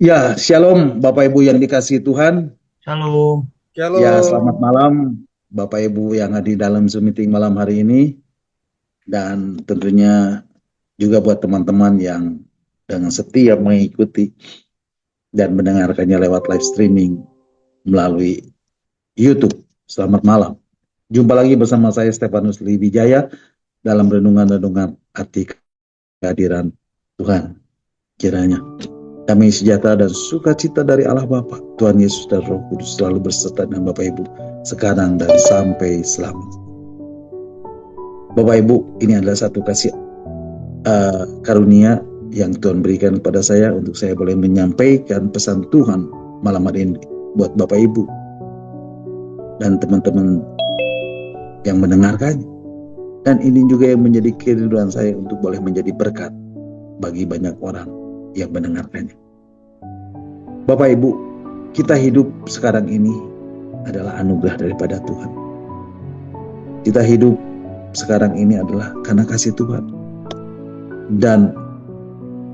Ya, shalom Bapak Ibu yang dikasihi Tuhan. Shalom. Ya, selamat Shalom. malam Bapak Ibu yang hadir dalam Zoom meeting malam hari ini. Dan tentunya juga buat teman-teman yang dengan setia mengikuti dan mendengarkannya lewat live streaming melalui YouTube. Selamat malam. Jumpa lagi bersama saya Stefanus Wijaya dalam renungan-renungan arti kehadiran Tuhan. Kiranya damai sejahtera dan sukacita dari Allah Bapa, Tuhan Yesus dan Roh Kudus selalu berserta dengan Bapak Ibu sekarang dan sampai selamanya. Bapak Ibu, ini adalah satu kasih karunia yang Tuhan berikan kepada saya untuk saya boleh menyampaikan pesan Tuhan malam hari ini buat Bapak Ibu dan teman-teman yang mendengarkannya. Dan ini juga yang menjadi kerinduan saya untuk boleh menjadi berkat bagi banyak orang yang mendengarkannya. Bapak Ibu, kita hidup sekarang ini adalah anugerah daripada Tuhan. Kita hidup sekarang ini adalah karena kasih Tuhan. Dan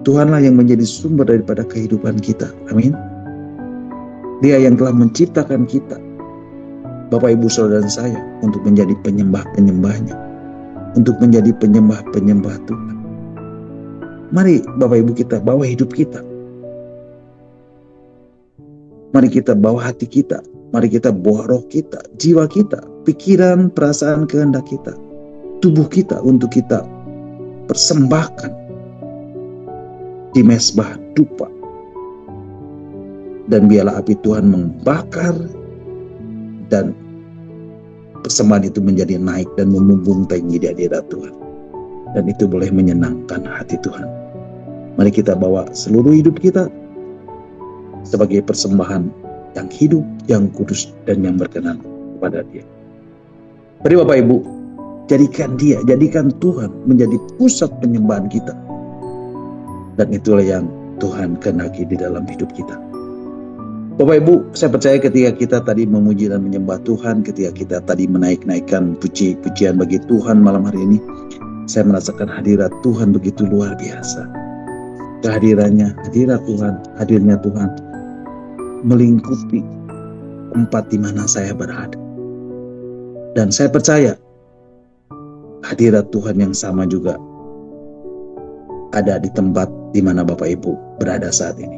Tuhanlah yang menjadi sumber daripada kehidupan kita. Amin. Dia yang telah menciptakan kita, Bapak Ibu Saudara dan saya, untuk menjadi penyembah-penyembahnya, untuk menjadi penyembah-penyembah Tuhan. Mari Bapak Ibu kita bawa hidup kita. Mari kita bawa hati kita, mari kita bawa roh kita, jiwa kita, pikiran, perasaan, kehendak kita, tubuh kita untuk kita persembahkan di mezbah dupa. Dan biarlah api Tuhan membakar dan persembahan itu menjadi naik dan memumbung tinggi di hadirat Tuhan. Dan itu boleh menyenangkan hati Tuhan. Mari kita bawa seluruh hidup kita sebagai persembahan yang hidup, yang kudus, dan yang berkenan kepada Dia. Mari Bapak Ibu, jadikan Tuhan menjadi pusat penyembahan kita. Dan itulah yang Tuhan kehendaki di dalam hidup kita. Bapak Ibu, saya percaya ketika kita tadi memuji dan menyembah Tuhan, ketika kita tadi menaik-naikkan puji-pujian bagi Tuhan malam hari ini, saya merasakan hadirat Tuhan begitu luar biasa. Kehadirannya, hadirat Tuhan, hadirnya Tuhan melingkupi tempat di mana saya berada. Dan saya percaya hadirat Tuhan yang sama juga ada di tempat di mana Bapak Ibu berada saat ini.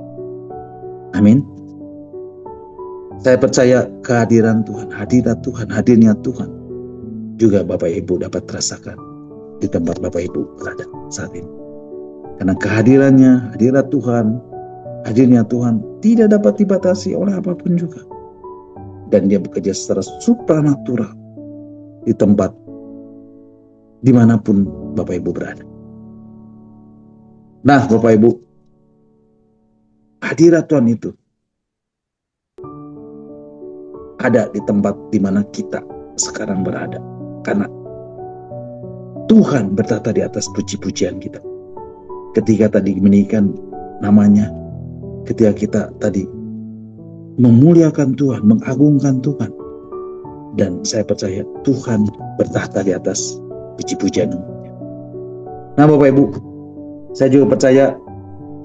Amin. Saya percaya kehadiran Tuhan, hadirat Tuhan, hadirnya Tuhan juga Bapak Ibu dapat rasakan di tempat Bapak Ibu berada saat ini. Karena kehadirannya, hadirat Tuhan, hadirnya Tuhan tidak dapat dibatasi oleh apapun juga. Dan Dia bekerja secara supranatural di tempat dimanapun Bapak Ibu berada. Nah Bapak Ibu, hadirat Tuhan itu ada di tempat di mana kita sekarang berada. Karena Tuhan bertata di atas puji-pujian kita. Ketika tadi meninggikan namanya, ketika kita tadi memuliakan Tuhan, mengagungkan Tuhan. Dan saya percaya Tuhan bertahta di atas puji-pujian. Nah Bapak Ibu, saya juga percaya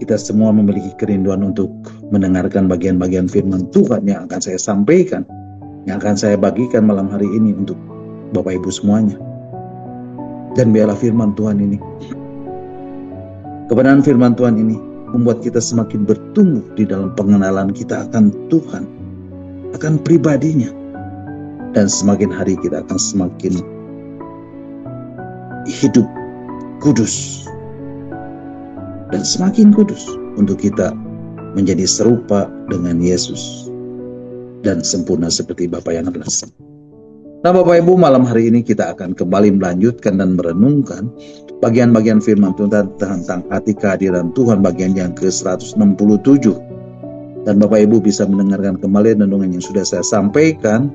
kita semua memiliki kerinduan untuk mendengarkan bagian-bagian firman Tuhan yang akan saya sampaikan, yang akan saya bagikan malam hari ini untuk Bapak Ibu semuanya. Dan biarlah firman Tuhan ini, kebenaran firman Tuhan ini membuat kita semakin bertumbuh di dalam pengenalan kita akan Tuhan, akan pribadinya. Dan semakin hari kita akan semakin hidup kudus. Dan semakin kudus untuk kita menjadi serupa dengan Yesus. Dan sempurna seperti Bapa yang adalah. Nah Bapak Ibu, malam hari ini kita akan kembali melanjutkan dan merenungkan bagian-bagian firman Tuhan tentang arti kehadiran Tuhan bagian yang ke-167. Dan Bapak Ibu bisa mendengarkan kembali renungan yang sudah saya sampaikan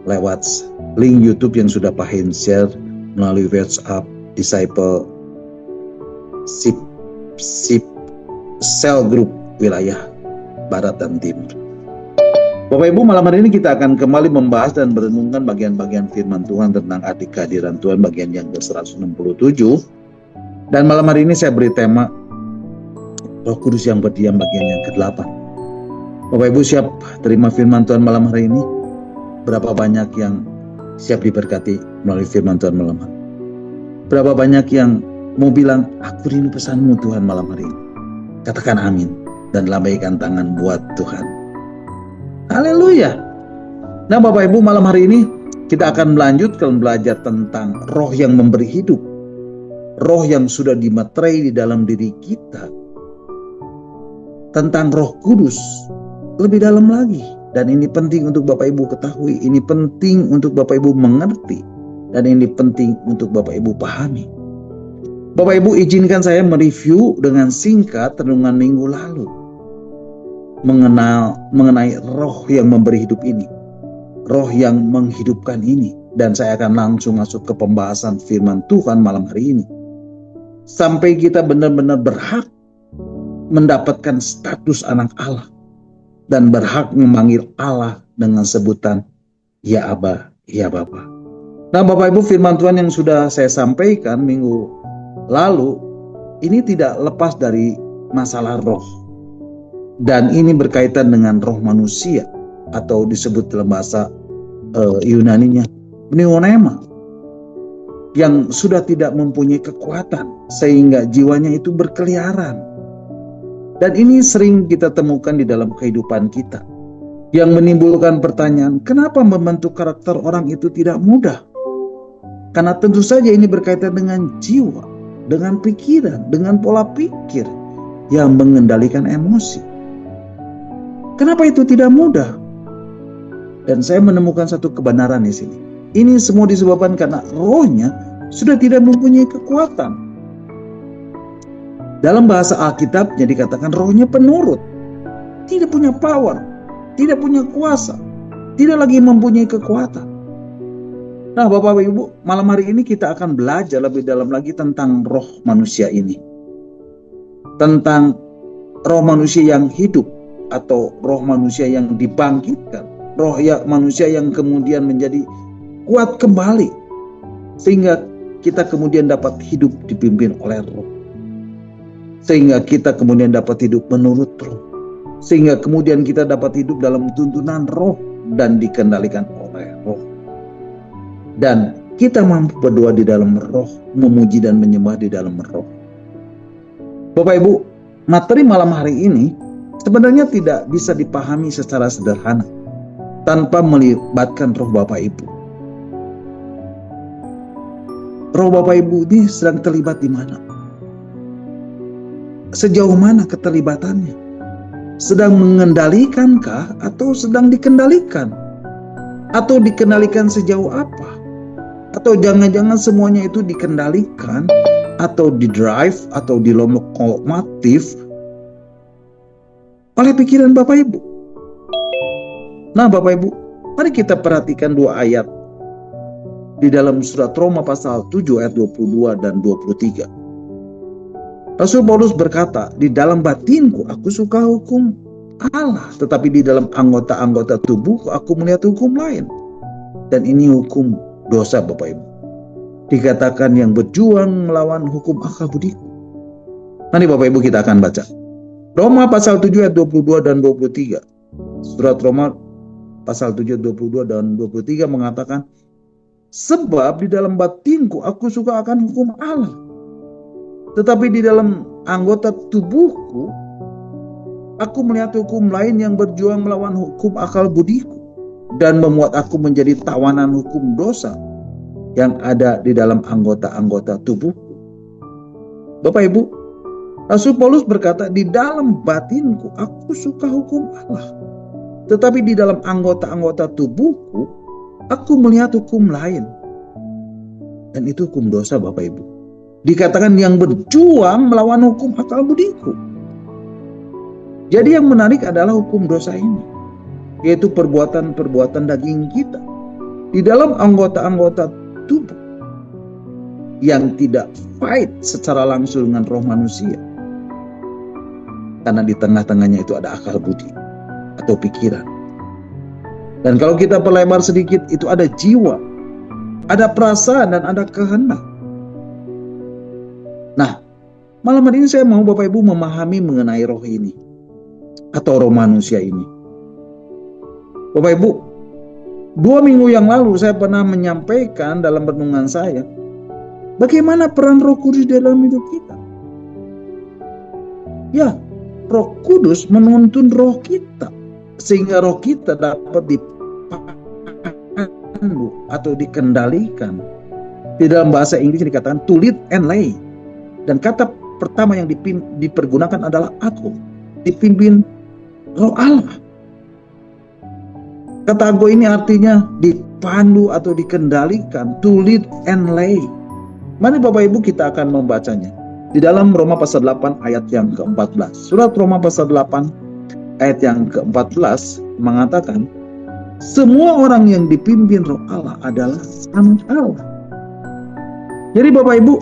lewat link YouTube yang sudah Pak Hin share melalui WhatsApp Disciple Cell Group wilayah Barat dan Timur. Bapak Ibu, malam hari ini kita akan kembali membahas dan merenungkan bagian-bagian firman Tuhan tentang arti kehadiran Tuhan bagian yang ke-167. Dan malam hari ini saya beri tema Roh Kudus yang berdiam bagian yang ke-8. Bapak Ibu siap terima firman Tuhan malam hari ini? Berapa banyak yang siap diberkati melalui firman Tuhan malam hari? Berapa banyak yang mau bilang, aku rindu pesan-Mu Tuhan malam hari ini? Katakan amin dan lambaikan tangan buat Tuhan. Haleluya. Nah Bapak Ibu, malam hari ini kita akan melanjutkan belajar tentang roh yang memberi hidup. Roh yang sudah dimaterai di dalam diri kita. Tentang Roh Kudus lebih dalam lagi. Dan ini penting untuk Bapak Ibu ketahui, ini penting untuk Bapak Ibu mengerti, dan ini penting untuk Bapak Ibu pahami. Bapak Ibu izinkan saya mereview dengan singkat renungan minggu lalu mengenai roh yang memberi hidup ini, roh yang menghidupkan ini, dan saya akan langsung masuk ke pembahasan firman Tuhan malam hari ini. Sampai kita benar-benar berhak mendapatkan status anak Allah dan berhak memanggil Allah dengan sebutan ya Aba, ya Bapa. Nah Bapak Ibu, firman Tuhan yang sudah saya sampaikan minggu lalu ini tidak lepas dari masalah roh, dan ini berkaitan dengan roh manusia atau disebut dalam bahasa Yunaninya pneuma, yang sudah tidak mempunyai kekuatan sehingga jiwanya itu berkeliaran. Dan ini sering kita temukan di dalam kehidupan kita, yang menimbulkan pertanyaan, kenapa membentuk karakter orang itu tidak mudah? Karena tentu saja ini berkaitan dengan jiwa, dengan pikiran, dengan pola pikir yang mengendalikan emosi. Kenapa itu tidak mudah? Dan saya menemukan satu kebenaran di sini. Ini semua disebabkan karena rohnya sudah tidak mempunyai kekuatan. Dalam bahasa Alkitabnya dikatakan rohnya penurut, tidak punya power, tidak punya kuasa, tidak lagi mempunyai kekuatan. Nah Bapak Ibu, malam hari ini kita akan belajar lebih dalam lagi tentang roh manusia ini. Tentang roh manusia yang hidup atau roh manusia yang dibangkitkan. Roh manusia yang kemudian menjadi kuat kembali. Sehingga kita kemudian dapat hidup dipimpin oleh roh. Sehingga kita kemudian dapat hidup menurut roh. Sehingga kemudian kita dapat hidup dalam tuntunan roh dan dikendalikan oleh roh. Dan kita mampu berdoa di dalam roh, memuji dan menyembah di dalam roh. Bapak Ibu, materi malam hari ini sebenarnya tidak bisa dipahami secara sederhana tanpa melibatkan roh Bapak Ibu. Roh Bapak Ibu ini sedang terlibat di mana? Sejauh mana keterlibatannya? Sedang mengendalikankah atau sedang dikendalikan? Atau dikendalikan sejauh apa? Atau jangan-jangan semuanya itu dikendalikan atau didrive atau dilokomotif oleh pikiran Bapak Ibu? Nah Bapak Ibu, mari kita perhatikan dua ayat di dalam surat Roma pasal 7 ayat 22 dan 23. Rasul Paulus berkata, di dalam batinku aku suka hukum Allah, tetapi di dalam anggota-anggota tubuhku aku melihat hukum lain. Dan ini hukum dosa Bapak Ibu. Dikatakan yang berjuang melawan hukum akal budiku. Nanti Bapak Ibu kita akan baca. Roma pasal 7 ayat 22 dan 23. Surat Roma pasal 7 ayat 22 dan 23 mengatakan, sebab di dalam batinku aku suka akan hukum Allah. Tetapi di dalam anggota tubuhku, aku melihat hukum lain yang berjuang melawan hukum akal budiku dan memuat aku menjadi tawanan hukum dosa yang ada di dalam anggota-anggota tubuhku. Bapak Ibu, Rasul Paulus berkata, di dalam batinku aku suka hukum Allah. Tetapi di dalam anggota-anggota tubuhku, aku melihat hukum lain. Dan itu hukum dosa Bapak Ibu. Dikatakan yang berjuang melawan hukum akal budiku. Jadi yang menarik adalah hukum dosa ini, yaitu perbuatan-perbuatan daging kita di dalam anggota-anggota tubuh yang tidak fight secara langsung dengan roh manusia. Karena di tengah-tengahnya itu ada akal budi atau pikiran. Dan kalau kita perlebar sedikit, itu ada jiwa, ada perasaan dan ada kehendak. Nah, malam hari ini saya mau Bapak Ibu memahami mengenai roh ini atau roh manusia ini. Bapak Ibu, 2 minggu yang lalu saya pernah menyampaikan dalam renungan saya, bagaimana peran Roh Kudus dalam hidup kita. Ya, Roh Kudus menuntun roh kita, sehingga roh kita dapat dipandu atau dikendalikan. Di dalam bahasa Inggris dikatakan to lead and lay. Dan kata pertama yang dipergunakan adalah aku, dipimpin roh Allah. Kata aku ini artinya dipandu atau dikendalikan, to lead and lay. Mari Bapak Ibu kita akan membacanya. Di dalam Roma pasal 8 ayat yang ke-14. Surat Roma pasal 8 ayat yang ke-14 mengatakan, semua orang yang dipimpin roh Allah adalah anak Allah. Jadi Bapak Ibu,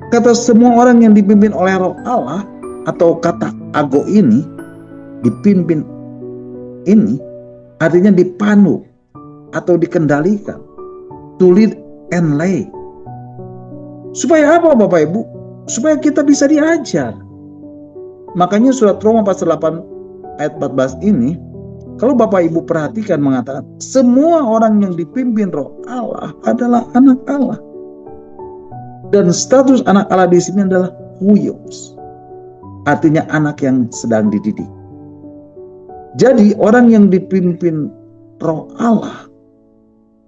kata semua orang yang dipimpin oleh roh Allah, atau kata ago ini, dipimpin ini, artinya dipandu atau dikendalikan, to lead and lay. Supaya apa Bapak Ibu? Supaya kita bisa diajar. Makanya surat Roma pasal 8 ayat 14 ini, kalau Bapak Ibu perhatikan mengatakan, semua orang yang dipimpin roh Allah adalah anak Allah. Dan status anak Allah di sini adalah huios, artinya anak yang sedang dididik. Jadi orang yang dipimpin roh Allah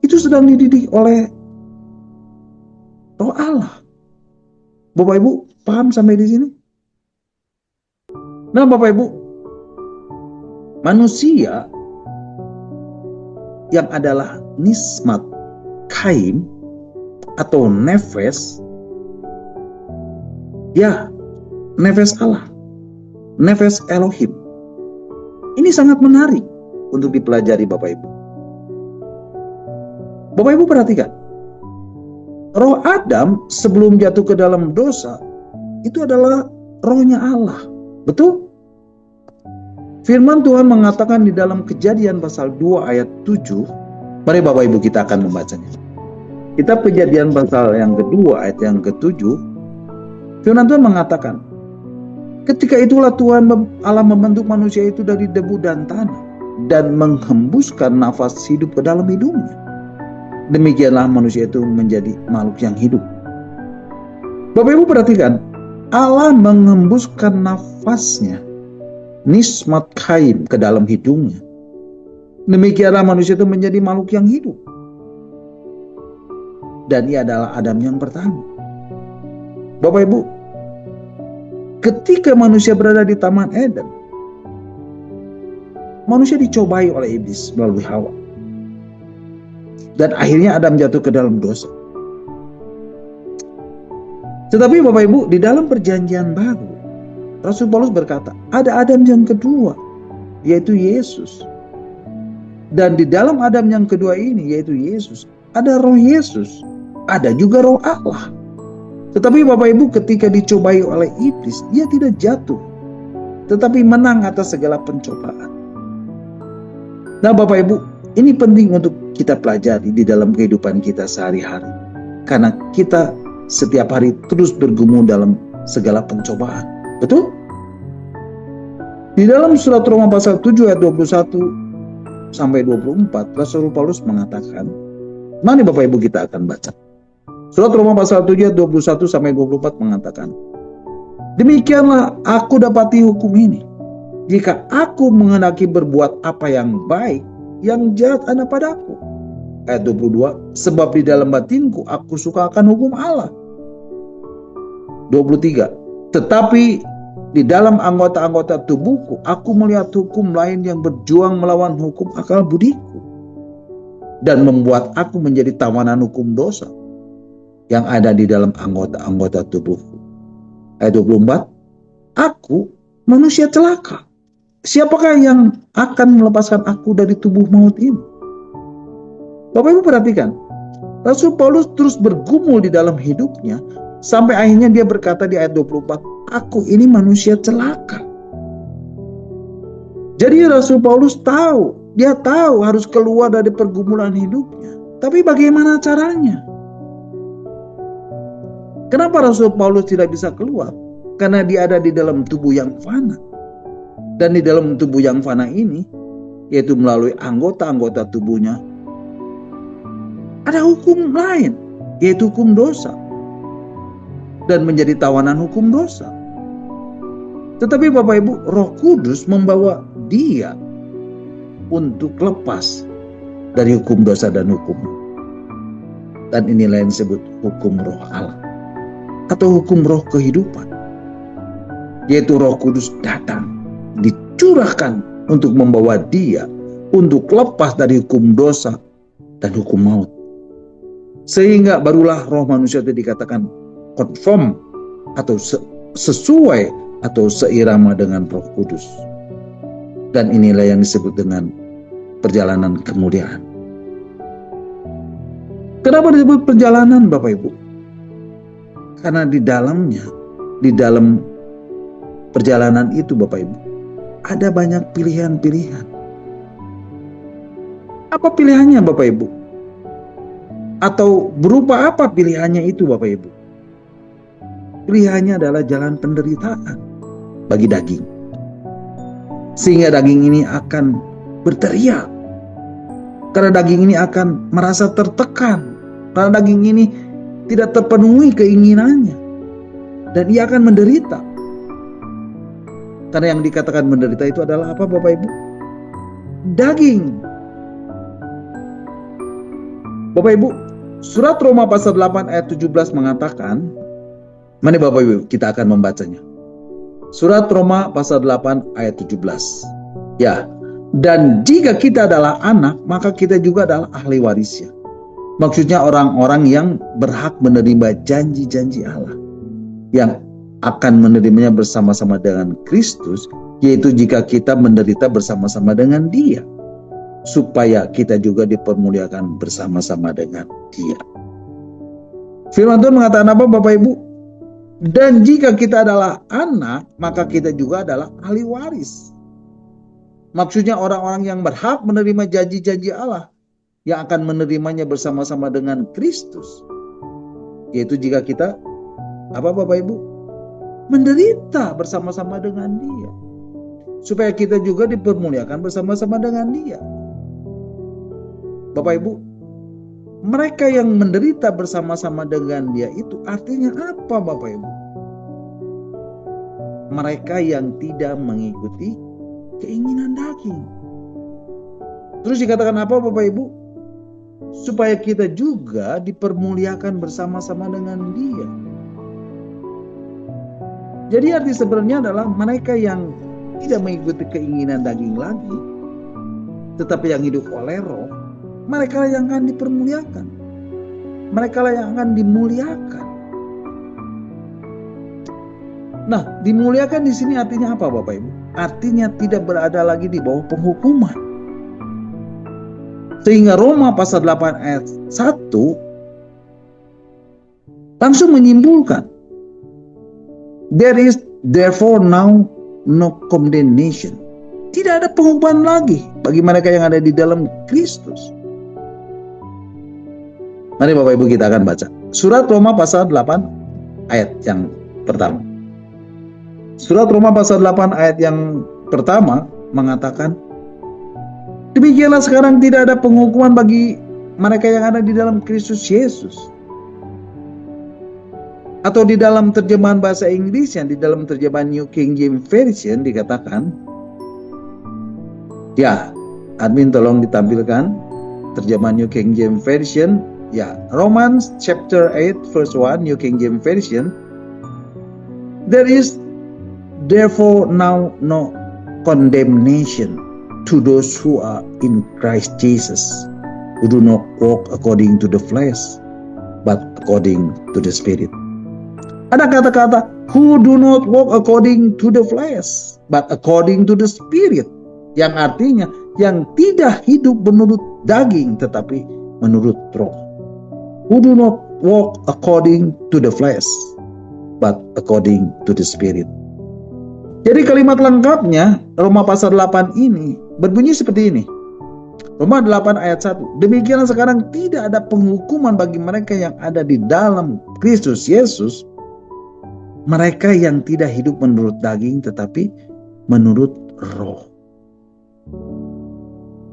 itu sedang dididik oleh roh Allah. Bapak Ibu paham sampai di sini? Nah Bapak Ibu, manusia yang adalah nismat kaim atau nefes, ya, nefes Allah, nefes Elohim. Ini sangat menarik untuk dipelajari Bapak Ibu. Bapak Ibu perhatikan, roh Adam sebelum jatuh ke dalam dosa, itu adalah rohnya Allah. Betul? Firman Tuhan mengatakan di dalam Kejadian pasal 2 ayat 7, mari Bapak Ibu kita akan membacanya. Kita Kejadian pasal yang kedua ayat yang ke-7, firman Tuhan mengatakan, ketika itulah Tuhan Allah membentuk manusia itu dari debu dan tanah dan menghembuskan nafas hidup ke dalam hidungnya. Demikianlah manusia itu menjadi makhluk yang hidup. Bapak Ibu perhatikan, Allah menghembuskan nafasnya, nismat kaim, ke dalam hidungnya. Demikianlah manusia itu menjadi makhluk yang hidup. Dan ia adalah Adam yang pertama. Bapak Ibu, ketika manusia berada di Taman Eden, manusia dicobai oleh iblis melalui Hawa. Dan akhirnya Adam jatuh ke dalam dosa. Tetapi Bapak Ibu, di dalam perjanjian baru, Rasul Paulus berkata, ada Adam yang kedua, yaitu Yesus. Dan di dalam Adam yang kedua ini, yaitu Yesus, ada roh Yesus, ada juga roh Allah. Tetapi Bapak Ibu, ketika dicobai oleh iblis, dia tidak jatuh, tetapi menang atas segala pencobaan. Nah Bapak Ibu, ini penting untuk kita pelajari di dalam kehidupan kita sehari-hari. Karena kita setiap hari terus bergumul dalam segala pencobaan. Betul? Di dalam surat Roma pasal 7 ayat 21 sampai 24, Rasul Paulus mengatakan, mari Bapak Ibu kita akan baca. Surat Roma pasal 7 ayat 21 sampai 24 mengatakan, demikianlah aku dapati hukum ini. Jika aku menghendaki berbuat apa yang baik, yang jahat ada padaku. Ayat 22, sebab di dalam batinku aku suka akan hukum Allah. 23, tetapi di dalam anggota-anggota tubuhku aku melihat hukum lain yang berjuang melawan hukum akal budiku dan membuat aku menjadi tawanan hukum dosa yang ada di dalam anggota-anggota tubuhku. Ayat 24, aku manusia celaka. Siapakah yang akan melepaskan aku dari tubuh maut ini? Bapak Ibu perhatikan, Rasul Paulus terus bergumul di dalam hidupnya sampai akhirnya dia berkata di ayat 24, aku ini manusia celaka. Jadi Rasul Paulus tahu, dia tahu harus keluar dari pergumulan hidupnya. Tapi bagaimana caranya? Kenapa Rasul Paulus tidak bisa keluar? Karena dia ada di dalam tubuh yang fana. Dan di dalam tubuh yang fana ini, yaitu melalui anggota-anggota tubuhnya, ada hukum lain, yaitu hukum dosa, dan menjadi tawanan hukum dosa. Tetapi Bapak Ibu, Roh Kudus membawa dia untuk lepas dari hukum dosa dan hukum. Dan inilah yang disebut hukum Roh Allah, atau hukum roh kehidupan, yaitu Roh Kudus datang, dicurahkan untuk membawa dia untuk lepas dari hukum dosa dan hukum maut. Sehingga barulah roh manusia itu dikatakan konform atau sesuai atau seirama dengan Roh Kudus. Dan inilah yang disebut dengan perjalanan kemuliaan. Kenapa disebut perjalanan, Bapak Ibu? Karena di dalam perjalanan itu, Bapak Ibu, ada banyak pilihan-pilihan. Apa pilihannya, Bapak Ibu? Atau berupa apa pilihannya itu, Bapak Ibu? Pilihannya adalah jalan penderitaan bagi daging. Sehingga daging ini akan berteriak. Karena daging ini akan merasa tertekan. Karena daging ini tidak terpenuhi keinginannya. Dan ia akan menderita. Karena yang dikatakan menderita itu adalah apa, Bapak Ibu? Daging. Bapak Ibu, surat Roma pasal 8 ayat 17 mengatakan, mari Bapak Ibu kita akan membacanya. Surat Roma pasal 8 ayat 17. Ya, dan jika kita adalah anak, maka kita juga adalah ahli warisnya. Maksudnya orang-orang yang berhak menerima janji-janji Allah, yang akan menerimanya bersama-sama dengan Kristus, yaitu jika kita menderita bersama-sama dengan Dia, supaya kita juga dipermuliakan bersama-sama dengan Dia. Firman Tuhan mengatakan apa, Bapak Ibu? Dan jika kita adalah anak, maka kita juga adalah ahli waris. Maksudnya orang-orang yang berhak menerima janji-janji Allah, yang akan menerimanya bersama-sama dengan Kristus, yaitu jika kita apa, Bapak Ibu? Menderita bersama-sama dengan Dia, supaya kita juga dipermuliakan bersama-sama dengan Dia. Bapak Ibu, mereka yang menderita bersama-sama dengan Dia itu artinya apa, Bapak Ibu? Mereka yang tidak mengikuti keinginan daging. Terus dikatakan apa, Bapak Ibu? Supaya kita juga dipermuliakan bersama-sama dengan Dia. Jadi arti sebenarnya adalah mereka yang tidak mengikuti keinginan daging lagi, tetapi yang hidup oleh Roh, mereka yang akan dipermuliakan. Mereka yang akan dimuliakan. Nah, dimuliakan di sini artinya apa, Bapak Ibu? Artinya tidak berada lagi di bawah penghukuman. Sehingga Roma pasal 8 ayat 1 langsung menyimpulkan, there is therefore now no condemnation. Tidak ada penghukuman lagi bagi mereka yang ada di dalam Kristus. Mari Bapak Ibu kita akan baca surat Roma pasal 8 ayat yang pertama. Surat Roma pasal 8 ayat yang pertama mengatakan, demikianlah sekarang tidak ada penghukuman bagi mereka yang ada di dalam Kristus Yesus. Atau di dalam terjemahan bahasa Inggris, yang di dalam terjemahan New King James Version dikatakan, ya, admin tolong ditampilkan terjemahan New King James Version, ya, Romans chapter 8 verse 1 New King James Version, there is therefore now no condemnation to those who are in Christ Jesus, who do not walk according to the flesh, but according to the Spirit. Ada kata-kata who do not walk according to the flesh, but according to the Spirit, yang artinya yang tidak hidup menurut daging tetapi menurut Roh. Who do not walk according to the flesh, but according to the Spirit. Jadi kalimat lengkapnya Roma pasal 8 ini berbunyi seperti ini. Roma 8 ayat 1. Demikianlah sekarang tidak ada penghukuman bagi mereka yang ada di dalam Kristus Yesus, mereka yang tidak hidup menurut daging tetapi menurut Roh.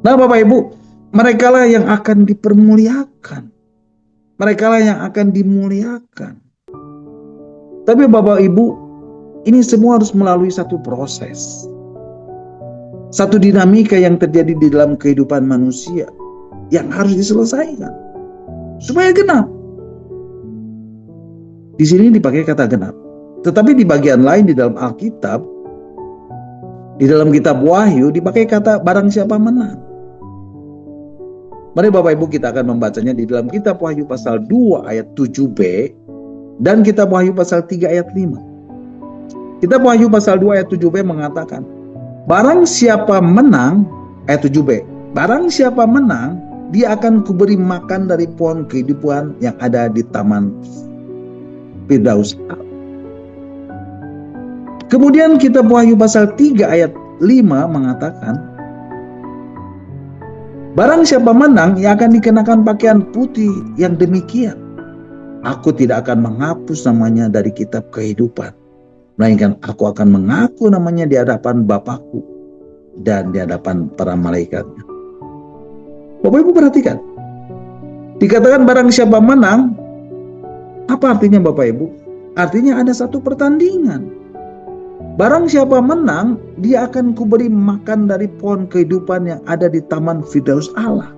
Nah Bapak Ibu, merekalah yang akan dipermuliakan. Merekalah yang akan dimuliakan. Tapi Bapak Ibu, ini semua harus melalui satu proses. Satu dinamika yang terjadi di dalam kehidupan manusia yang harus diselesaikan supaya genap. Di sini dipakai kata genap. Tetapi di bagian lain di dalam Alkitab, di dalam kitab Wahyu dipakai kata barang siapa menang. Mari Bapak Ibu kita akan membacanya di dalam kitab Wahyu pasal 2 ayat 7b dan kitab Wahyu pasal 3 ayat 5. Kitab Wahyu pasal 2 ayat 7b mengatakan, barang siapa menang, ayat 7b, barang siapa menang, dia akan kuberi makan dari pohon kehidupan yang ada di taman Firdaus. Kemudian kitab Wahyu pasal 3 ayat 5 mengatakan, barang siapa menang, ia akan dikenakan pakaian putih yang demikian. Aku tidak akan menghapus namanya dari kitab kehidupan, melainkan aku akan mengaku namanya di hadapan Bapakku dan di hadapan para malaikatnya. Bapak Ibu perhatikan, dikatakan barang siapa menang, apa artinya Bapak Ibu? Artinya ada satu pertandingan. Barang siapa menang, dia akan kuberi makan dari pohon kehidupan yang ada di taman Firdaus Allah.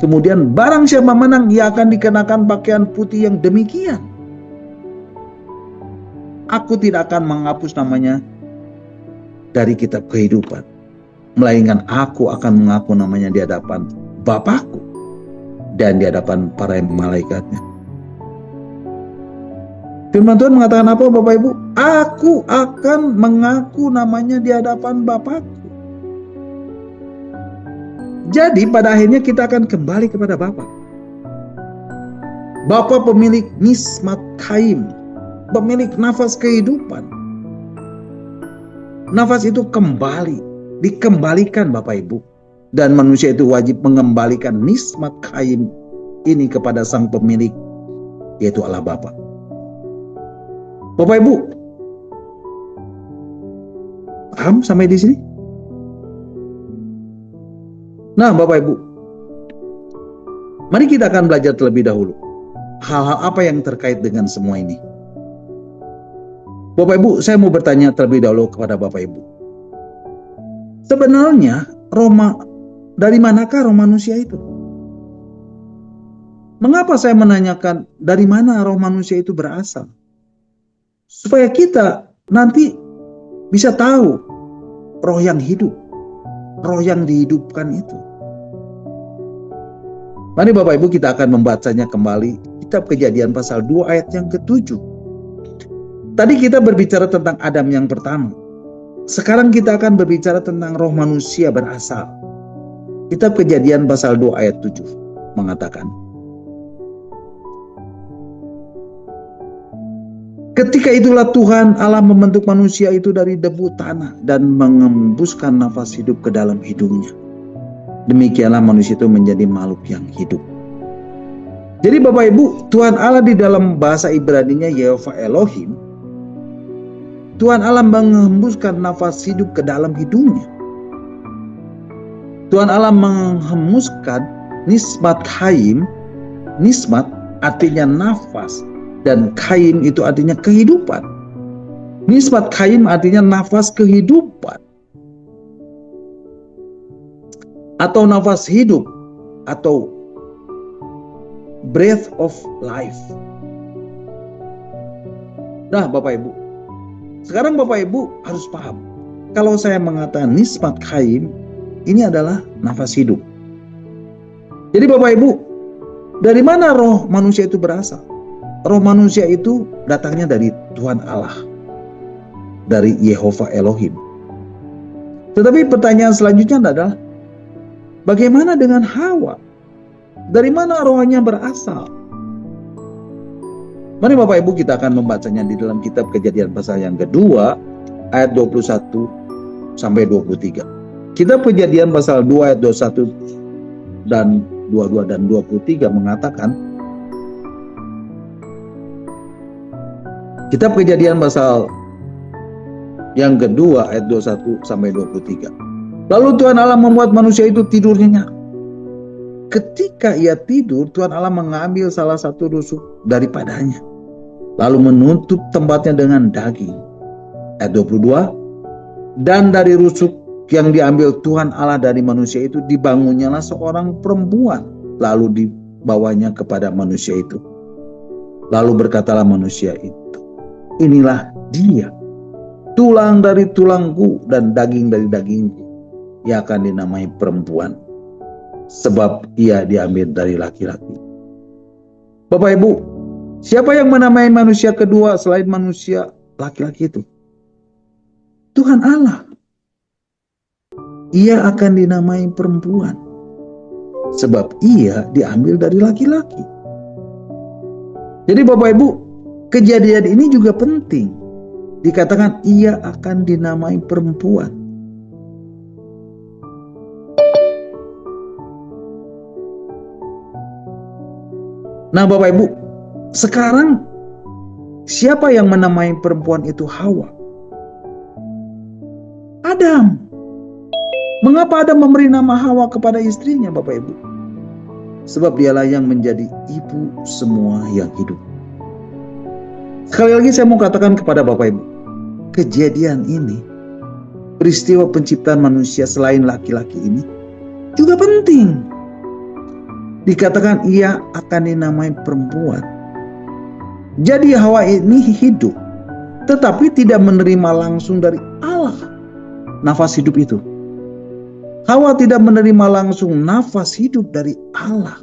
Kemudian barang siapa menang, ia akan dikenakan pakaian putih yang demikian. Aku tidak akan menghapus namanya dari kitab kehidupan, melainkan aku akan mengaku namanya di hadapan Bapakku dan di hadapan para malaikatnya. Firman Tuhan mengatakan apa Bapak Ibu? Aku akan mengaku namanya di hadapan Bapakku. Jadi pada akhirnya kita akan kembali kepada Bapa. Bapa pemilik Nismat Chaim, pemilik nafas kehidupan. Nafas itu kembali, dikembalikan Bapak Ibu. Dan manusia itu wajib mengembalikan Nismat Chaim ini kepada sang pemilik, yaitu Allah Bapa. Bapak Ibu, paham sampai di sini? Nah Bapak Ibu, mari kita akan belajar terlebih dahulu hal-hal apa yang terkait dengan semua ini. Bapak Ibu, saya mau bertanya terlebih dahulu kepada Bapak Ibu. Sebenarnya dari manakah roh manusia itu? Mengapa saya menanyakan dari mana roh manusia itu berasal? Supaya kita nanti bisa tahu roh yang hidup, roh yang dihidupkan itu. Mari Bapak Ibu kita akan membacanya kembali. Kitab Kejadian pasal 2 ayat yang ke-7. Tadi kita berbicara tentang Adam yang pertama. Sekarang kita akan berbicara tentang roh manusia berasal. Kitab Kejadian pasal 2 ayat 7 mengatakan, ketika itulah Tuhan Allah membentuk manusia itu dari debu tanah dan mengembuskan nafas hidup ke dalam hidungnya. Demikianlah manusia itu menjadi makhluk yang hidup. Jadi Bapak Ibu, Tuhan Allah di dalam bahasa Ibrani-nya Yehovah Elohim, Tuhan Allah menghembuskan nafas hidup ke dalam hidungnya. Tuhan Allah menghembuskan Nismat Chaim. Nismat artinya nafas dan Chaim itu artinya kehidupan. Nismat Chaim artinya nafas kehidupan atau nafas hidup atau breath of life. Nah Bapak Ibu, sekarang Bapak Ibu harus paham, kalau saya mengatakan Nismat Chaim, ini adalah nafas hidup. Jadi Bapak Ibu, dari mana roh manusia itu berasal? Roh manusia itu datangnya dari Tuhan Allah, dari Yehovah Elohim. Tetapi pertanyaan selanjutnya adalah, bagaimana dengan Hawa? Dari mana rohnya berasal? Mari Bapak Ibu kita akan membacanya di dalam kitab Kejadian pasal yang kedua ayat 21 sampai 23. Kitab Kejadian pasal 2 ayat 21 dan 22 dan 23 mengatakan, kitab Kejadian pasal yang kedua ayat 21 sampai 23. Lalu Tuhan Allah membuat manusia itu tidur nyenyak. Ketika ia tidur, Tuhan Allah mengambil salah satu rusuk daripadanya, lalu menutup tempatnya dengan daging. Ayat 22, dan dari rusuk yang diambil Tuhan Allah dari manusia itu dibangunnyalah seorang perempuan, lalu dibawanya kepada manusia itu. Lalu berkatalah manusia itu, inilah dia, tulang dari tulangku dan daging dari dagingku. Ia akan dinamai perempuan, sebab ia diambil dari laki-laki. Bapak Ibu, siapa yang menamai manusia kedua selain manusia laki-laki itu? Tuhan Allah. Ia akan dinamai perempuan, sebab ia diambil dari laki-laki. Jadi Bapak Ibu, kejadian ini juga penting. Dikatakan ia akan dinamai perempuan. Nah Bapak Ibu, sekarang siapa yang menamai perempuan itu? Hawa. Adam. Mengapa Adam memberi nama Hawa kepada istrinya Bapak Ibu? Sebab dialah yang menjadi ibu semua yang hidup. Sekali lagi saya mau katakan kepada Bapak Ibu, kejadian ini, peristiwa penciptaan manusia selain laki-laki ini juga penting. Dikatakan ia akan dinamai perempuan. Jadi Hawa ini hidup, tetapi tidak menerima langsung dari Allah nafas hidup itu. Hawa tidak menerima langsung nafas hidup dari Allah.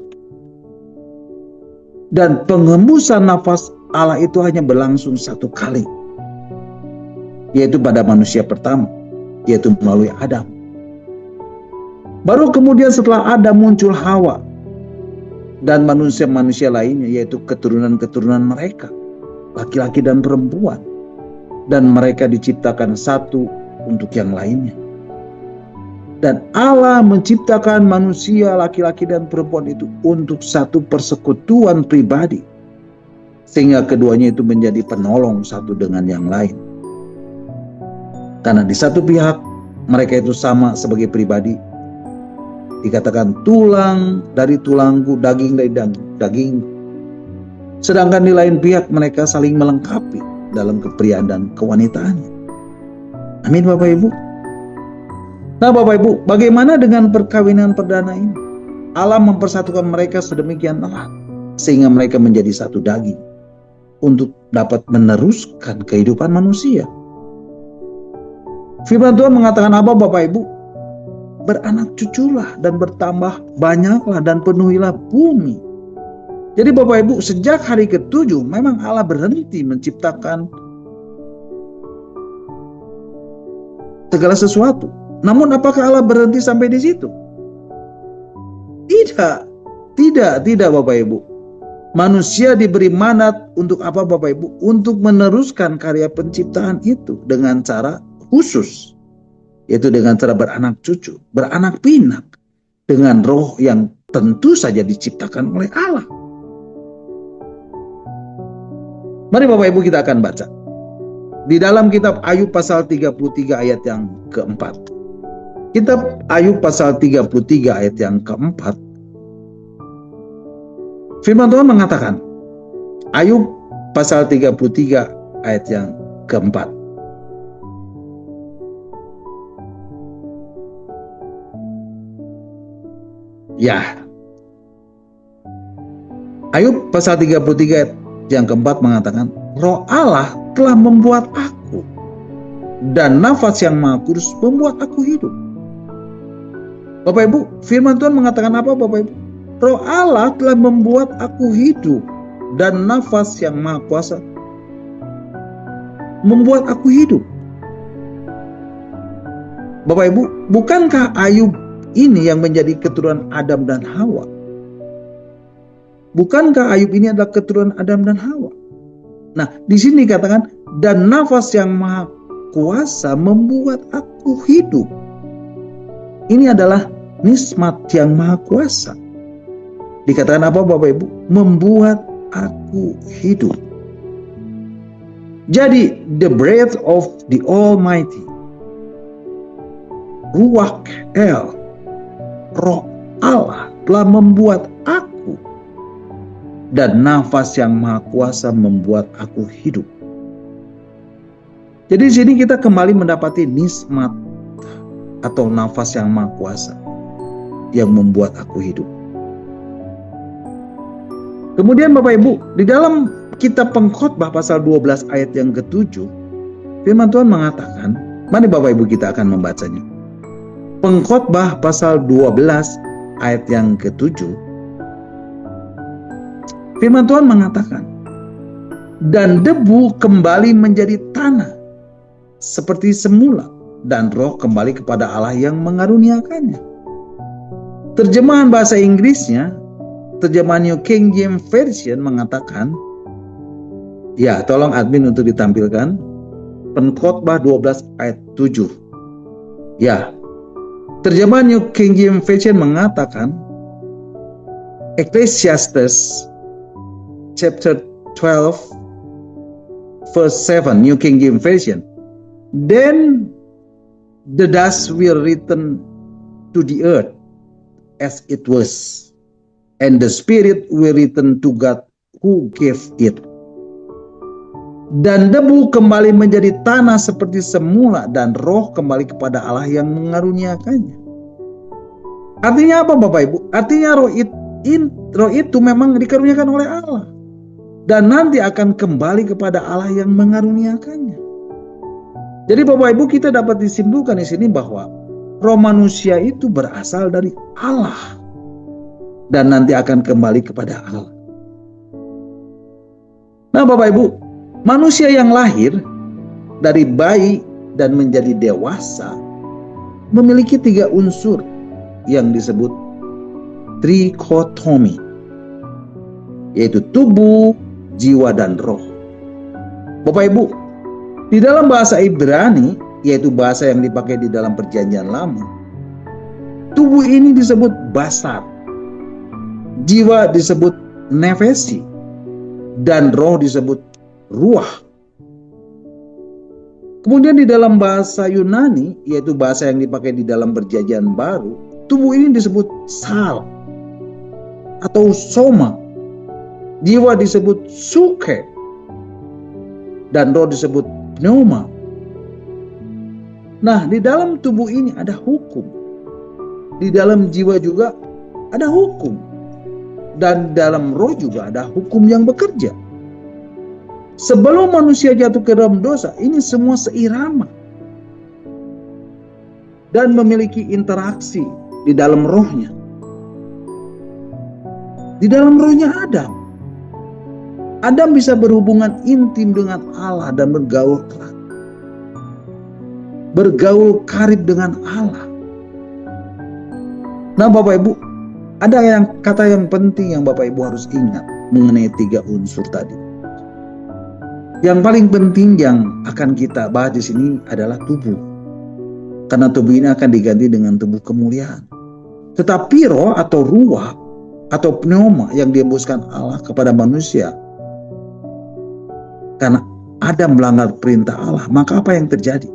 Dan penghembusan nafas Allah itu hanya berlangsung satu kali, yaitu pada manusia pertama, yaitu melalui Adam. Baru kemudian setelah Adam muncul Hawa dan manusia-manusia lainnya, yaitu keturunan-keturunan mereka, laki-laki dan perempuan, dan mereka diciptakan satu untuk yang lainnya. Dan Allah menciptakan manusia laki-laki dan perempuan itu untuk satu persekutuan pribadi, sehingga keduanya itu menjadi penolong satu dengan yang lain. Karena di satu pihak mereka itu sama sebagai pribadi, dikatakan tulang dari tulangku, daging dari dagingku. Sedangkan di lain pihak mereka saling melengkapi dalam kepriaan dan kewanitaannya. Amin Bapak Ibu. Nah Bapak Ibu, bagaimana dengan perkawinan perdana ini? Allah mempersatukan mereka sedemikian erat sehingga mereka menjadi satu daging untuk dapat meneruskan kehidupan manusia. Firman Tuhan mengatakan apa Bapak Ibu? Beranak cuculah dan bertambah banyaklah dan penuhilah bumi. Jadi Bapak Ibu, sejak hari ke-7 memang Allah berhenti menciptakan segala sesuatu. Namun apakah Allah berhenti sampai di situ? Tidak Bapak Ibu. Manusia diberi mandat untuk apa Bapak Ibu? Untuk meneruskan karya penciptaan itu dengan cara khusus, yaitu dengan cara beranak cucu, beranak pinak, dengan roh yang tentu saja diciptakan oleh Allah. Mari Bapak Ibu kita akan baca di dalam kitab Ayub pasal 33 ayat yang keempat. Kitab Ayub pasal 33 ayat yang keempat. Firman Tuhan mengatakan, Ayub pasal 33 ayat yang keempat. Ya. Ayub pasal 33 ayat yang keempat mengatakan, Roh Allah telah membuat aku, dan nafas yang Maha Kudus membuat aku hidup. Bapak Ibu, firman Tuhan mengatakan apa Bapak Ibu? Roh Allah telah membuat aku hidup, dan nafas yang Maha Kuasa membuat aku hidup. Bapak Ibu, bukankah Ayub ini yang menjadi keturunan Adam dan Hawa? Bukankah Ayub ini adalah keturunan Adam dan Hawa? Nah, di sini dikatakan, dan nafas yang Maha Kuasa membuat aku hidup. Ini adalah nismat yang Maha Kuasa. Dikatakan apa Bapak Ibu? Membuat aku hidup. Jadi, the breath of the Almighty Ruach El, Roh Allah telah membuat aku, dan nafas yang maha kuasa membuat aku hidup. Jadi di sini kita kembali mendapati nismat atau nafas yang maha kuasa yang membuat aku hidup. Kemudian Bapak Ibu, di dalam kitab Pengkhotbah pasal 12 ayat yang ke-7, firman Tuhan mengatakan, mari Bapak Ibu kita akan membacanya. Pengkhotbah pasal 12 ayat yang ke-7, firman Tuhan mengatakan, dan debu kembali menjadi tanah seperti semula, dan roh kembali kepada Allah yang mengaruniakannya. Terjemahan bahasa Inggrisnya, terjemahan New King James Version mengatakan, ya tolong admin untuk ditampilkan, Pengkhotbah 12 ayat 7. Ya, terjemahan New King James Version mengatakan, Ecclesiastes chapter 12 verse 7, New King James Version. Then the dust will return to the earth as it was, and the spirit will return to God who gave it. Dan debu kembali menjadi tanah seperti semula, dan roh kembali kepada Allah yang mengaruniakannya. Artinya apa Bapak Ibu? Artinya roh itu memang dikaruniakan oleh Allah, dan nanti akan kembali kepada Allah yang mengaruniakannya. Jadi Bapak Ibu, kita dapat disimpulkan di sini bahwa roh manusia itu berasal dari Allah dan nanti akan kembali kepada Allah. Nah Bapak Ibu, manusia yang lahir dari bayi dan menjadi dewasa memiliki 3 unsur yang disebut trikotomi, yaitu tubuh, jiwa, dan roh. Bapak Ibu, di dalam bahasa Ibrani, yaitu bahasa yang dipakai di dalam Perjanjian Lama, tubuh ini disebut basar, jiwa disebut nefesi, dan roh disebut ruah. Kemudian di dalam bahasa Yunani, yaitu bahasa yang dipakai di dalam Perjanjian Baru, tubuh ini disebut sal atau soma, jiwa disebut suke, dan roh disebut pneuma. Nah, di dalam tubuh ini ada hukum, di dalam jiwa juga ada hukum, dan dalam roh juga ada hukum yang bekerja. Sebelum manusia jatuh ke dalam dosa, ini semua seirama dan memiliki interaksi di dalam rohnya. Di dalam rohnya Adam bisa berhubungan intim dengan Allah dan bergaul karib dengan Allah. Nah Bapak Ibu, ada kata yang penting yang Bapak Ibu harus ingat mengenai 3 unsur tadi. Yang paling penting yang akan kita bahas di sini adalah tubuh, karena tubuh ini akan diganti dengan tubuh kemuliaan. Tetapi roh atau ruah atau pneuma yang dihembuskan Allah kepada manusia, karena Adam melanggar perintah Allah, maka apa yang terjadi?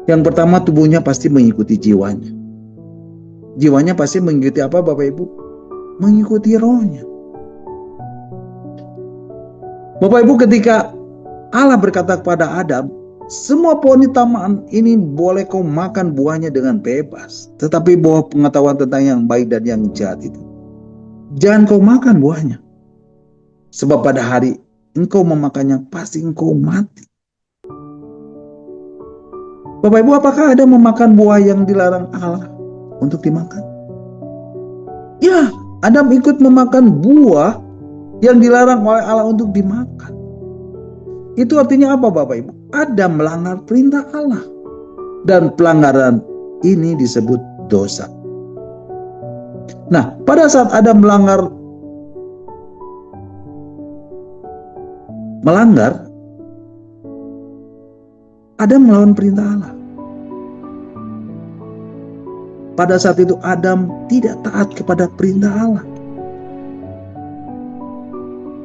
Yang pertama, tubuhnya pasti mengikuti jiwanya. Jiwanya pasti mengikuti apa Bapak Ibu? Mengikuti rohnya. Bapak Ibu, ketika Allah berkata kepada Adam, semua pohon taman ini boleh kau makan buahnya dengan bebas, tetapi buah pengetahuan tentang yang baik dan yang jahat itu, jangan kau makan buahnya, sebab pada hari engkau memakannya pasti engkau mati. Bapak Ibu, apakah Adam memakan buah yang dilarang Allah untuk dimakan? Ya, Adam ikut memakan buah yang dilarang oleh Allah untuk dimakan. Itu artinya apa Bapak Ibu? Adam melanggar perintah Allah, dan pelanggaran ini disebut dosa. Nah, pada saat Adam melanggar, Adam melawan perintah Allah. Pada saat itu Adam tidak taat kepada perintah Allah.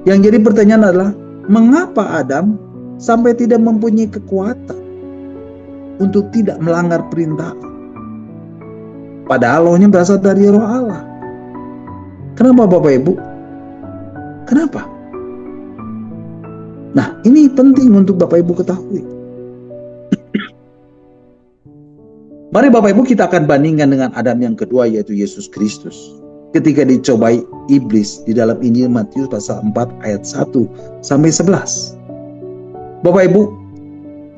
Yang jadi pertanyaan adalah, mengapa Adam sampai tidak mempunyai kekuatan untuk tidak melanggar perintah Allah? Padahal rohnya berasal dari roh Allah. Kenapa Bapak Ibu? Kenapa? Nah, ini penting untuk Bapak Ibu ketahui. Mari Bapak Ibu kita akan bandingkan dengan Adam yang kedua, yaitu Yesus Kristus. Ketika dicobai iblis di dalam Injil Matius pasal 4 ayat 1 sampai 11. Bapak Ibu,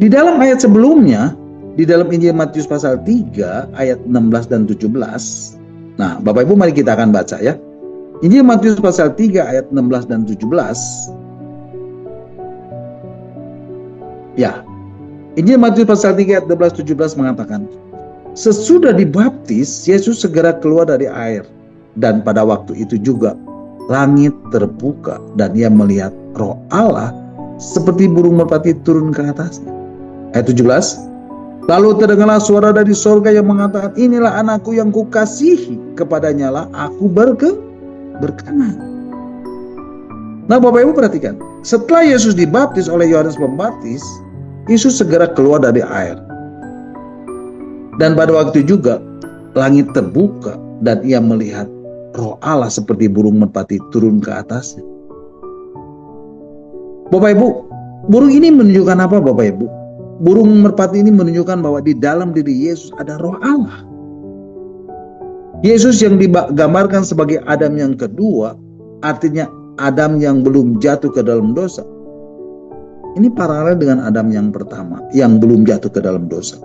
di dalam ayat sebelumnya, di dalam Injil Matius pasal 3 ayat 16 dan 17. Nah, Bapak Ibu mari kita akan baca ya. Injil Matius pasal 3 ayat 16 dan 17. Ya. Injil Matius pasal 3 ayat 16-17 mengatakan, sesudah dibaptis, Yesus segera keluar dari air. Dan pada waktu itu juga langit terbuka dan ia melihat roh Allah seperti burung merpati turun ke atasnya. Ayat 17. Lalu terdengarlah suara dari sorga yang mengatakan, inilah anakku yang kukasihi, kepadanya lah aku berkenan. Nah Bapak Ibu perhatikan, setelah Yesus dibaptis oleh Yohanes Pembaptis, Yesus segera keluar dari air. Dan pada waktu juga langit terbuka dan ia melihat roh Allah seperti burung merpati turun ke atasnya. Bapak Ibu, burung ini menunjukkan apa Bapak Ibu? Burung merpati ini menunjukkan bahwa di dalam diri Yesus ada roh Allah. Yesus yang digambarkan sebagai Adam yang kedua, artinya Adam yang belum jatuh ke dalam dosa. Ini paralel dengan Adam yang pertama, yang belum jatuh ke dalam dosa.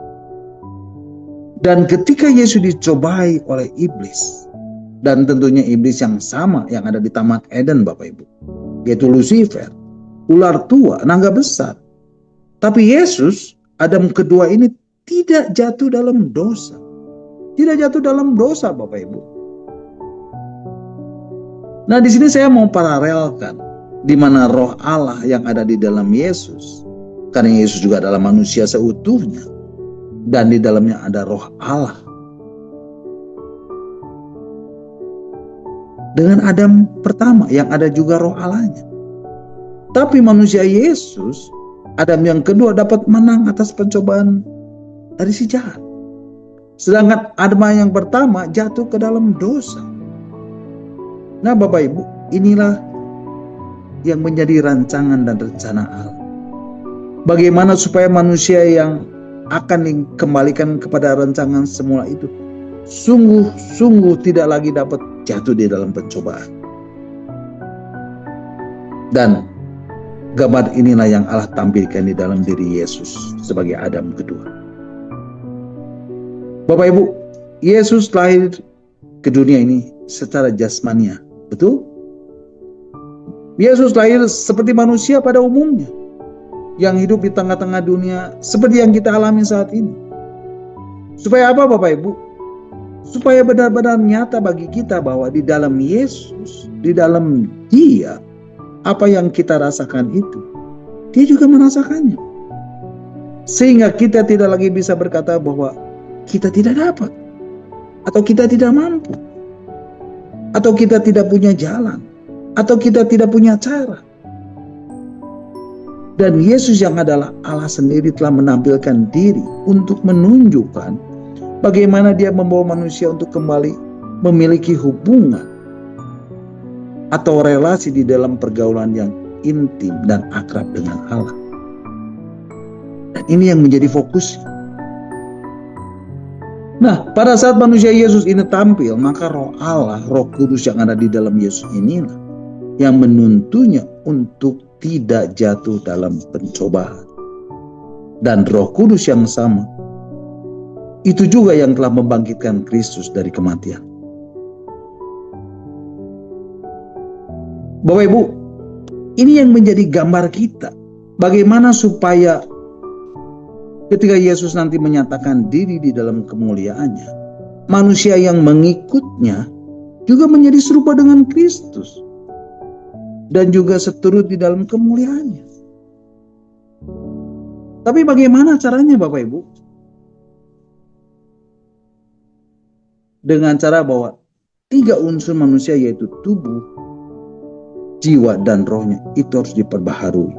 Dan ketika Yesus dicobai oleh iblis, dan tentunya iblis yang sama yang ada di Taman Eden Bapak Ibu, yaitu Lucifer, ular tua, naga besar. Tapi Yesus, Adam kedua ini tidak jatuh dalam dosa. Tidak jatuh dalam dosa Bapak Ibu. Nah di sini saya mau paralelkan di mana roh Allah yang ada di dalam Yesus. Karena Yesus juga adalah manusia seutuhnya. Dan di dalamnya ada roh Allah. Dengan Adam pertama yang ada juga roh Allahnya. Tapi manusia Yesus, Adam yang kedua dapat menang atas pencobaan dari si jahat. Sedangkan Adam yang pertama jatuh ke dalam dosa. Nah Bapak Ibu, inilah yang menjadi rancangan dan rencana Allah. Bagaimana supaya manusia yang akan dikembalikan kepada rancangan semula itu sungguh-sungguh tidak lagi dapat jatuh di dalam pencobaan. Dan gambar inilah yang Allah tampilkan di dalam diri Yesus sebagai Adam kedua. Bapak Ibu, Yesus lahir ke dunia ini secara jasmania, betul? Yesus lahir seperti manusia pada umumnya, yang hidup di tengah-tengah dunia seperti yang kita alami saat ini. Supaya apa Bapak Ibu? Supaya benar-benar nyata bagi kita bahwa di dalam Yesus, di dalam Dia, apa yang kita rasakan itu, Dia juga merasakannya. Sehingga kita tidak lagi bisa berkata bahwa kita tidak dapat, atau kita tidak mampu, atau kita tidak punya jalan, atau kita tidak punya cara. Dan Yesus yang adalah Allah sendiri telah menampilkan diri untuk menunjukkan bagaimana Dia membawa manusia untuk kembali memiliki hubungan atau relasi di dalam pergaulan yang intim dan akrab dengan Allah. Dan ini yang menjadi fokus. Nah, pada saat manusia Yesus ini tampil, maka roh Allah, roh kudus yang ada di dalam Yesus inilah yang menuntunnya untuk tidak jatuh dalam pencobaan. Dan roh kudus yang sama, itu juga yang telah membangkitkan Kristus dari kematian. Bapak Ibu, ini yang menjadi gambar kita. Bagaimana supaya ketika Yesus nanti menyatakan diri di dalam kemuliaannya, manusia yang mengikutnya juga menjadi serupa dengan Kristus. Dan juga seturut di dalam kemuliaannya. Tapi bagaimana caranya Bapak Ibu? Dengan cara bahwa 3 unsur manusia yaitu tubuh, jiwa, dan rohnya itu harus diperbaharui.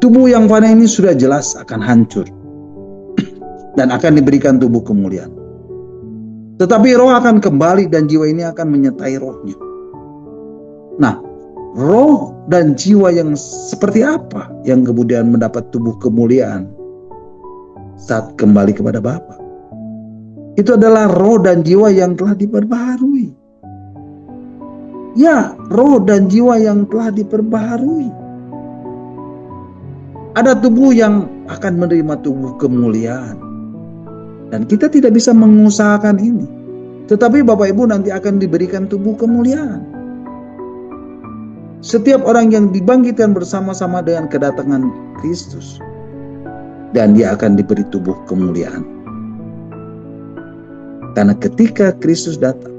Tubuh yang fana ini sudah jelas akan hancur dan akan diberikan tubuh kemuliaan. Tetapi roh akan kembali dan jiwa ini akan menyertai rohnya. Nah, roh dan jiwa yang seperti apa yang kemudian mendapat tubuh kemuliaan saat kembali kepada Bapa? Itu adalah roh dan jiwa yang telah diperbaharui. Ya, roh dan jiwa yang telah diperbaharui. Ada tubuh yang akan menerima tubuh kemuliaan. Dan kita tidak bisa mengusahakan ini. Tetapi Bapak Ibu nanti akan diberikan tubuh kemuliaan. Setiap orang yang dibangkitkan bersama-sama dengan kedatangan Kristus, dan dia akan diberi tubuh kemuliaan. Karena ketika Kristus datang,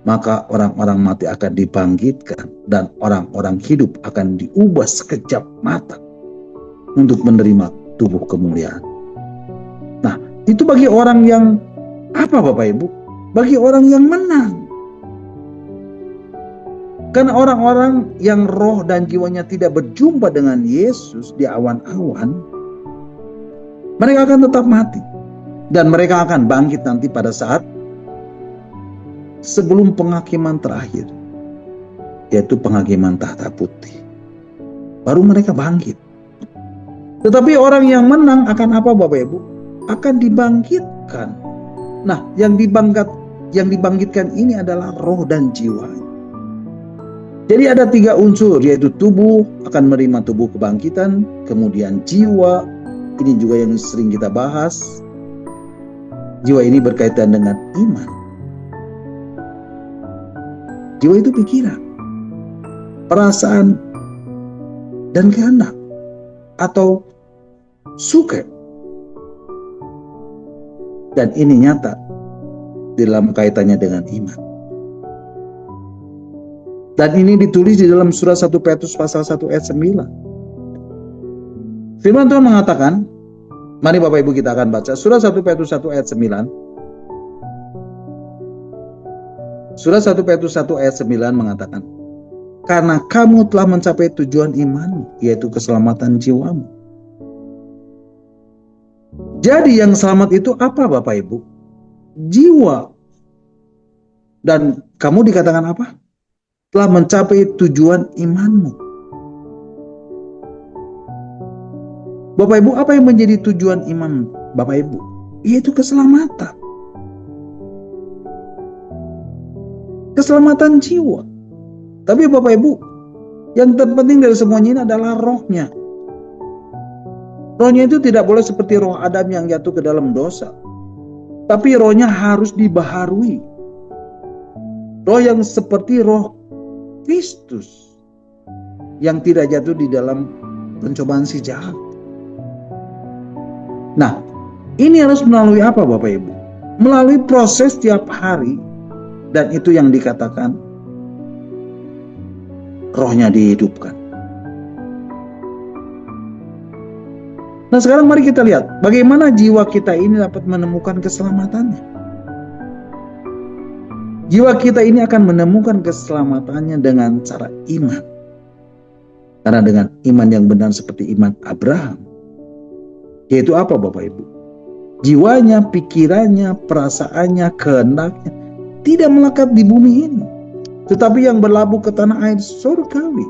maka orang-orang mati akan dibangkitkan dan orang-orang hidup akan diubah sekejap mata untuk menerima tubuh kemuliaan. Nah, itu bagi orang yang apa Bapak Ibu? Bagi orang yang menang. Karena orang-orang yang roh dan jiwanya tidak berjumpa dengan Yesus di awan-awan, mereka akan tetap mati. Dan mereka akan bangkit nanti pada saat sebelum penghakiman terakhir, yaitu penghakiman tahta putih. Baru mereka bangkit. Tetapi orang yang menang akan apa Bapak Ibu? Akan dibangkitkan. Nah, yang dibangkitkan ini adalah roh dan jiwa. Jadi ada 3 unsur, yaitu tubuh akan menerima tubuh kebangkitan, kemudian jiwa, ini juga yang sering kita bahas. Jiwa ini berkaitan dengan iman. Jiwa itu pikiran, perasaan, dan kehendak atau suka. Dan ini nyata dalam kaitannya dengan iman. Dan ini ditulis di dalam surat 1 Petrus pasal 1 ayat 9. Firman Tuhan mengatakan, mari Bapak Ibu kita akan baca surat 1 Petrus 1 ayat 9. Surat 1 Petrus 1 ayat 9 mengatakan, karena kamu telah mencapai tujuan imanmu, yaitu keselamatan jiwamu. Jadi yang selamat itu apa Bapak Ibu? Jiwa. Dan kamu dikatakan apa? Telah mencapai tujuan imanmu. Bapak Ibu, apa yang menjadi tujuan iman Bapak Ibu? Yaitu keselamatan. Keselamatan jiwa. Tapi Bapak Ibu, yang terpenting dari semuanya ini adalah rohnya. Rohnya itu tidak boleh seperti roh Adam yang jatuh ke dalam dosa. Tapi rohnya harus dibaharui. Roh yang seperti roh Kristus, yang tidak jatuh di dalam pencobaan si jahat. Nah, ini harus melalui apa Bapak Ibu? Melalui proses tiap hari. Dan itu yang dikatakan rohnya dihidupkan. Nah sekarang mari kita lihat bagaimana jiwa kita ini dapat menemukan keselamatannya. Jiwa kita ini akan menemukan keselamatannya dengan cara iman. Karena dengan iman yang benar seperti iman Abraham, yaitu apa Bapak Ibu? Jiwanya, pikirannya, perasaannya, kehendaknya tidak melekat di bumi ini, tetapi yang berlabuh ke tanah air surgawi.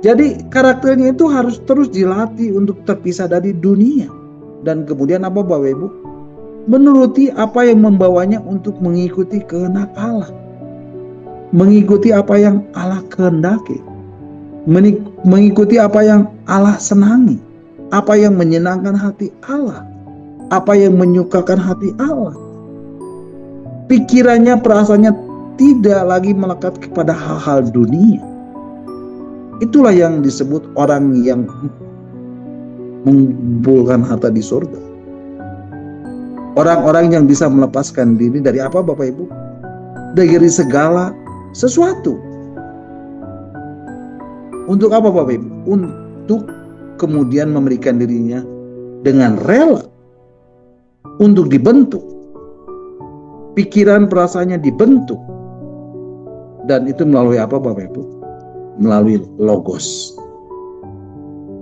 Jadi karakternya itu harus terus dilatih untuk terpisah dari dunia. Dan kemudian apa Bapak Ibu? Menuruti apa yang membawanya untuk mengikuti kehendak Allah. Mengikuti apa yang Allah kehendaki. Mengikuti apa yang Allah senangi. Apa yang menyenangkan hati Allah. Apa yang menyukakan hati Allah. Pikirannya, perasaannya tidak lagi melekat kepada hal-hal dunia. Itulah yang disebut orang yang mengumpulkan harta di surga. Orang-orang yang bisa melepaskan diri dari apa Bapak Ibu? Dari segala sesuatu. Untuk apa Bapak Ibu? Untuk kemudian memberikan dirinya dengan rela untuk dibentuk. Pikiran perasaannya dibentuk. Dan itu melalui apa Bapak Ibu? Melalui logos.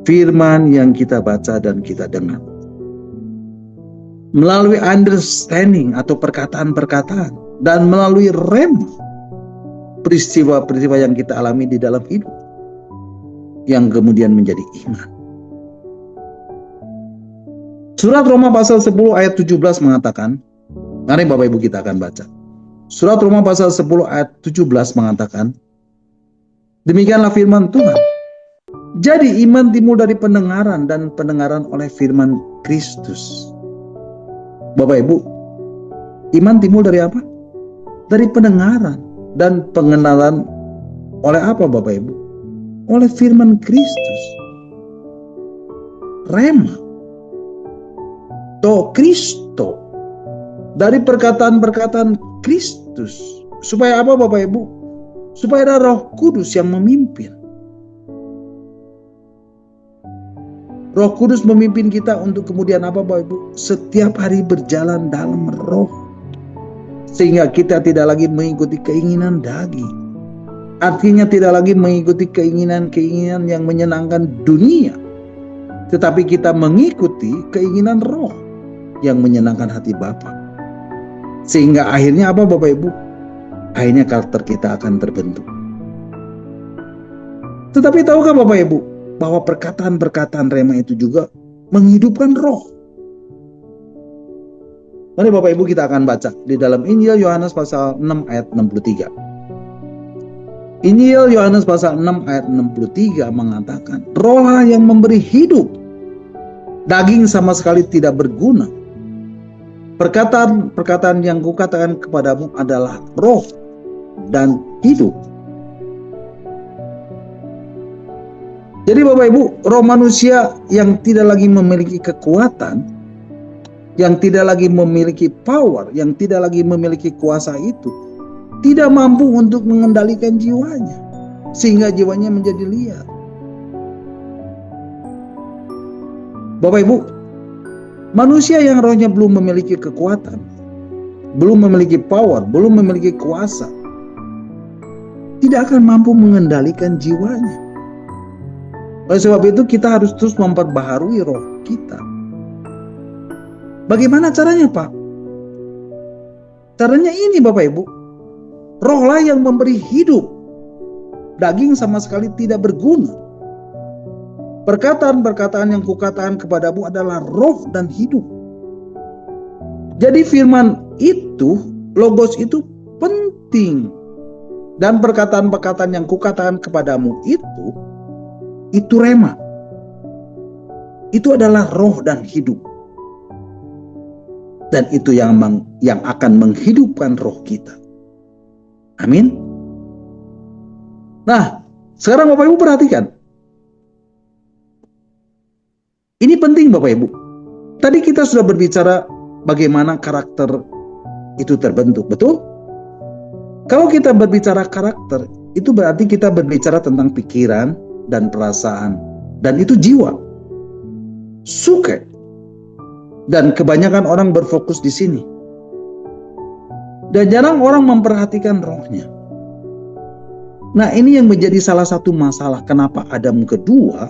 Firman yang kita baca dan kita dengar. melalui understanding atau perkataan-perkataan, dan melalui rema, peristiwa-peristiwa yang kita alami di dalam hidup, yang kemudian menjadi iman. Surat Roma pasal 10 ayat 17 mengatakan, mari Bapak Ibu kita akan baca. Surat Roma pasal 10 ayat 17 mengatakan, demikianlah firman Tuhan. Jadi iman timbul dari pendengaran, dan pendengaran oleh firman Kristus. Bapak Ibu, iman timbul dari apa? Dari pendengaran, dan pengenalan oleh apa Bapak Ibu? Oleh firman Kristus. Rema. To Kristo, dari perkataan-perkataan Kristus. Supaya apa Bapak Ibu? Supaya ada Roh Kudus yang memimpin. Roh Kudus memimpin kita untuk kemudian apa Bapak Ibu? Setiap hari berjalan dalam roh. Sehingga kita tidak lagi mengikuti keinginan daging. Artinya tidak lagi mengikuti keinginan-keinginan yang menyenangkan dunia. Tetapi kita mengikuti keinginan roh yang menyenangkan hati Bapa. Sehingga akhirnya apa Bapak Ibu? Akhirnya karakter kita akan terbentuk. Tetapi tahukah Bapak Ibu bahwa perkataan-perkataan rema itu juga menghidupkan roh? Mari Bapak Ibu kita akan baca di dalam Injil Yohanes pasal 6 ayat 63. Injil Yohanes pasal 6 ayat 63 mengatakan, rohlah yang memberi hidup, daging sama sekali tidak berguna. Perkataan-perkataan yang kukatakan kepadamu adalah roh dan hidup. Jadi Bapak Ibu, roh manusia yang tidak lagi memiliki kekuatan, yang tidak lagi memiliki power, yang tidak lagi memiliki kuasa itu, tidak mampu untuk mengendalikan jiwanya, sehingga jiwanya menjadi liar. Bapak Ibu, manusia yang rohnya belum memiliki kekuatan, belum memiliki power, belum memiliki kuasa, tidak akan mampu mengendalikan jiwanya. Oleh sebab itu kita harus terus memperbaharui roh kita. Bagaimana caranya Pak? Caranya ini Bapak Ibu, rohlah yang memberi hidup, daging sama sekali tidak berguna. Perkataan-perkataan yang kukatakan kepadamu adalah roh dan hidup. Jadi firman itu, logos itu penting. Dan perkataan-perkataan yang kukatakan kepadamu itu rema. Itu adalah roh dan hidup. Dan itu yang akan menghidupkan roh kita. Amin. Nah, sekarang Bapak Ibu perhatikan. Ini penting Bapak Ibu. Tadi kita sudah berbicara bagaimana karakter itu terbentuk, betul? Kalau kita berbicara karakter, itu berarti kita berbicara tentang pikiran dan perasaan. Dan itu jiwa. Suke. Dan kebanyakan orang berfokus di sini. Dan jarang orang memperhatikan rohnya. Nah, ini yang menjadi salah satu masalah kenapa Adam kedua,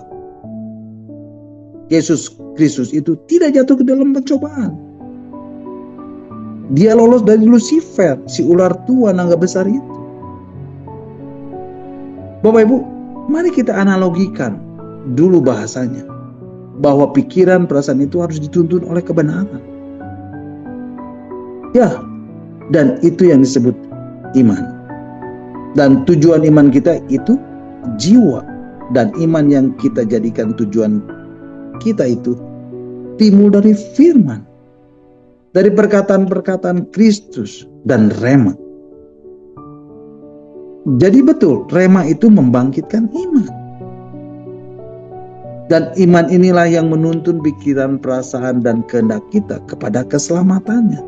Yesus Kristus itu tidak jatuh ke dalam pencobaan. Dia lolos dari Lucifer, si ular tua naga besar itu. Bapak Ibu, mari kita analogikan dulu bahasanya. Bahwa pikiran, perasaan itu harus dituntun oleh kebenaran. Ya, dan itu yang disebut iman. Dan tujuan iman kita itu jiwa. Dan iman yang kita jadikan tujuan kita itu timbul dari firman, dari perkataan-perkataan Kristus dan rema. Jadi betul, rema itu membangkitkan iman. Dan iman inilah yang menuntun pikiran, perasaan, dan kehendak kita kepada keselamatannya.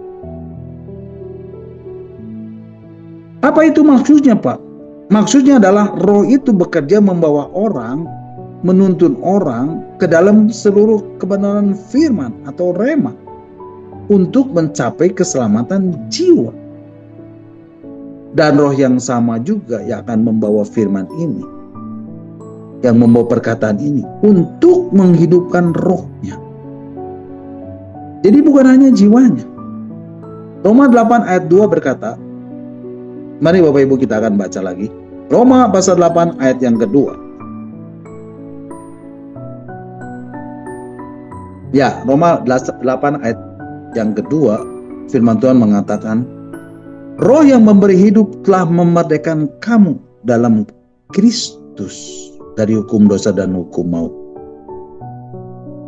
Apa itu maksudnya Pak? Maksudnya adalah roh itu bekerja membawa orang, menuntun orang ke dalam seluruh kebenaran firman atau rema untuk mencapai keselamatan jiwa. Dan roh yang sama juga yang akan membawa firman ini, yang membawa perkataan ini untuk menghidupkan rohnya. Jadi bukan hanya jiwanya. Roma 8 ayat 2 berkata, mari Bapak Ibu kita akan baca lagi. Roma pasal 8 ayat yang kedua. Ya, Roma 8 ayat yang kedua, firman Tuhan mengatakan, Roh yang memberi hidup telah memerdekakan kamu dalam Kristus dari hukum dosa dan hukum maut.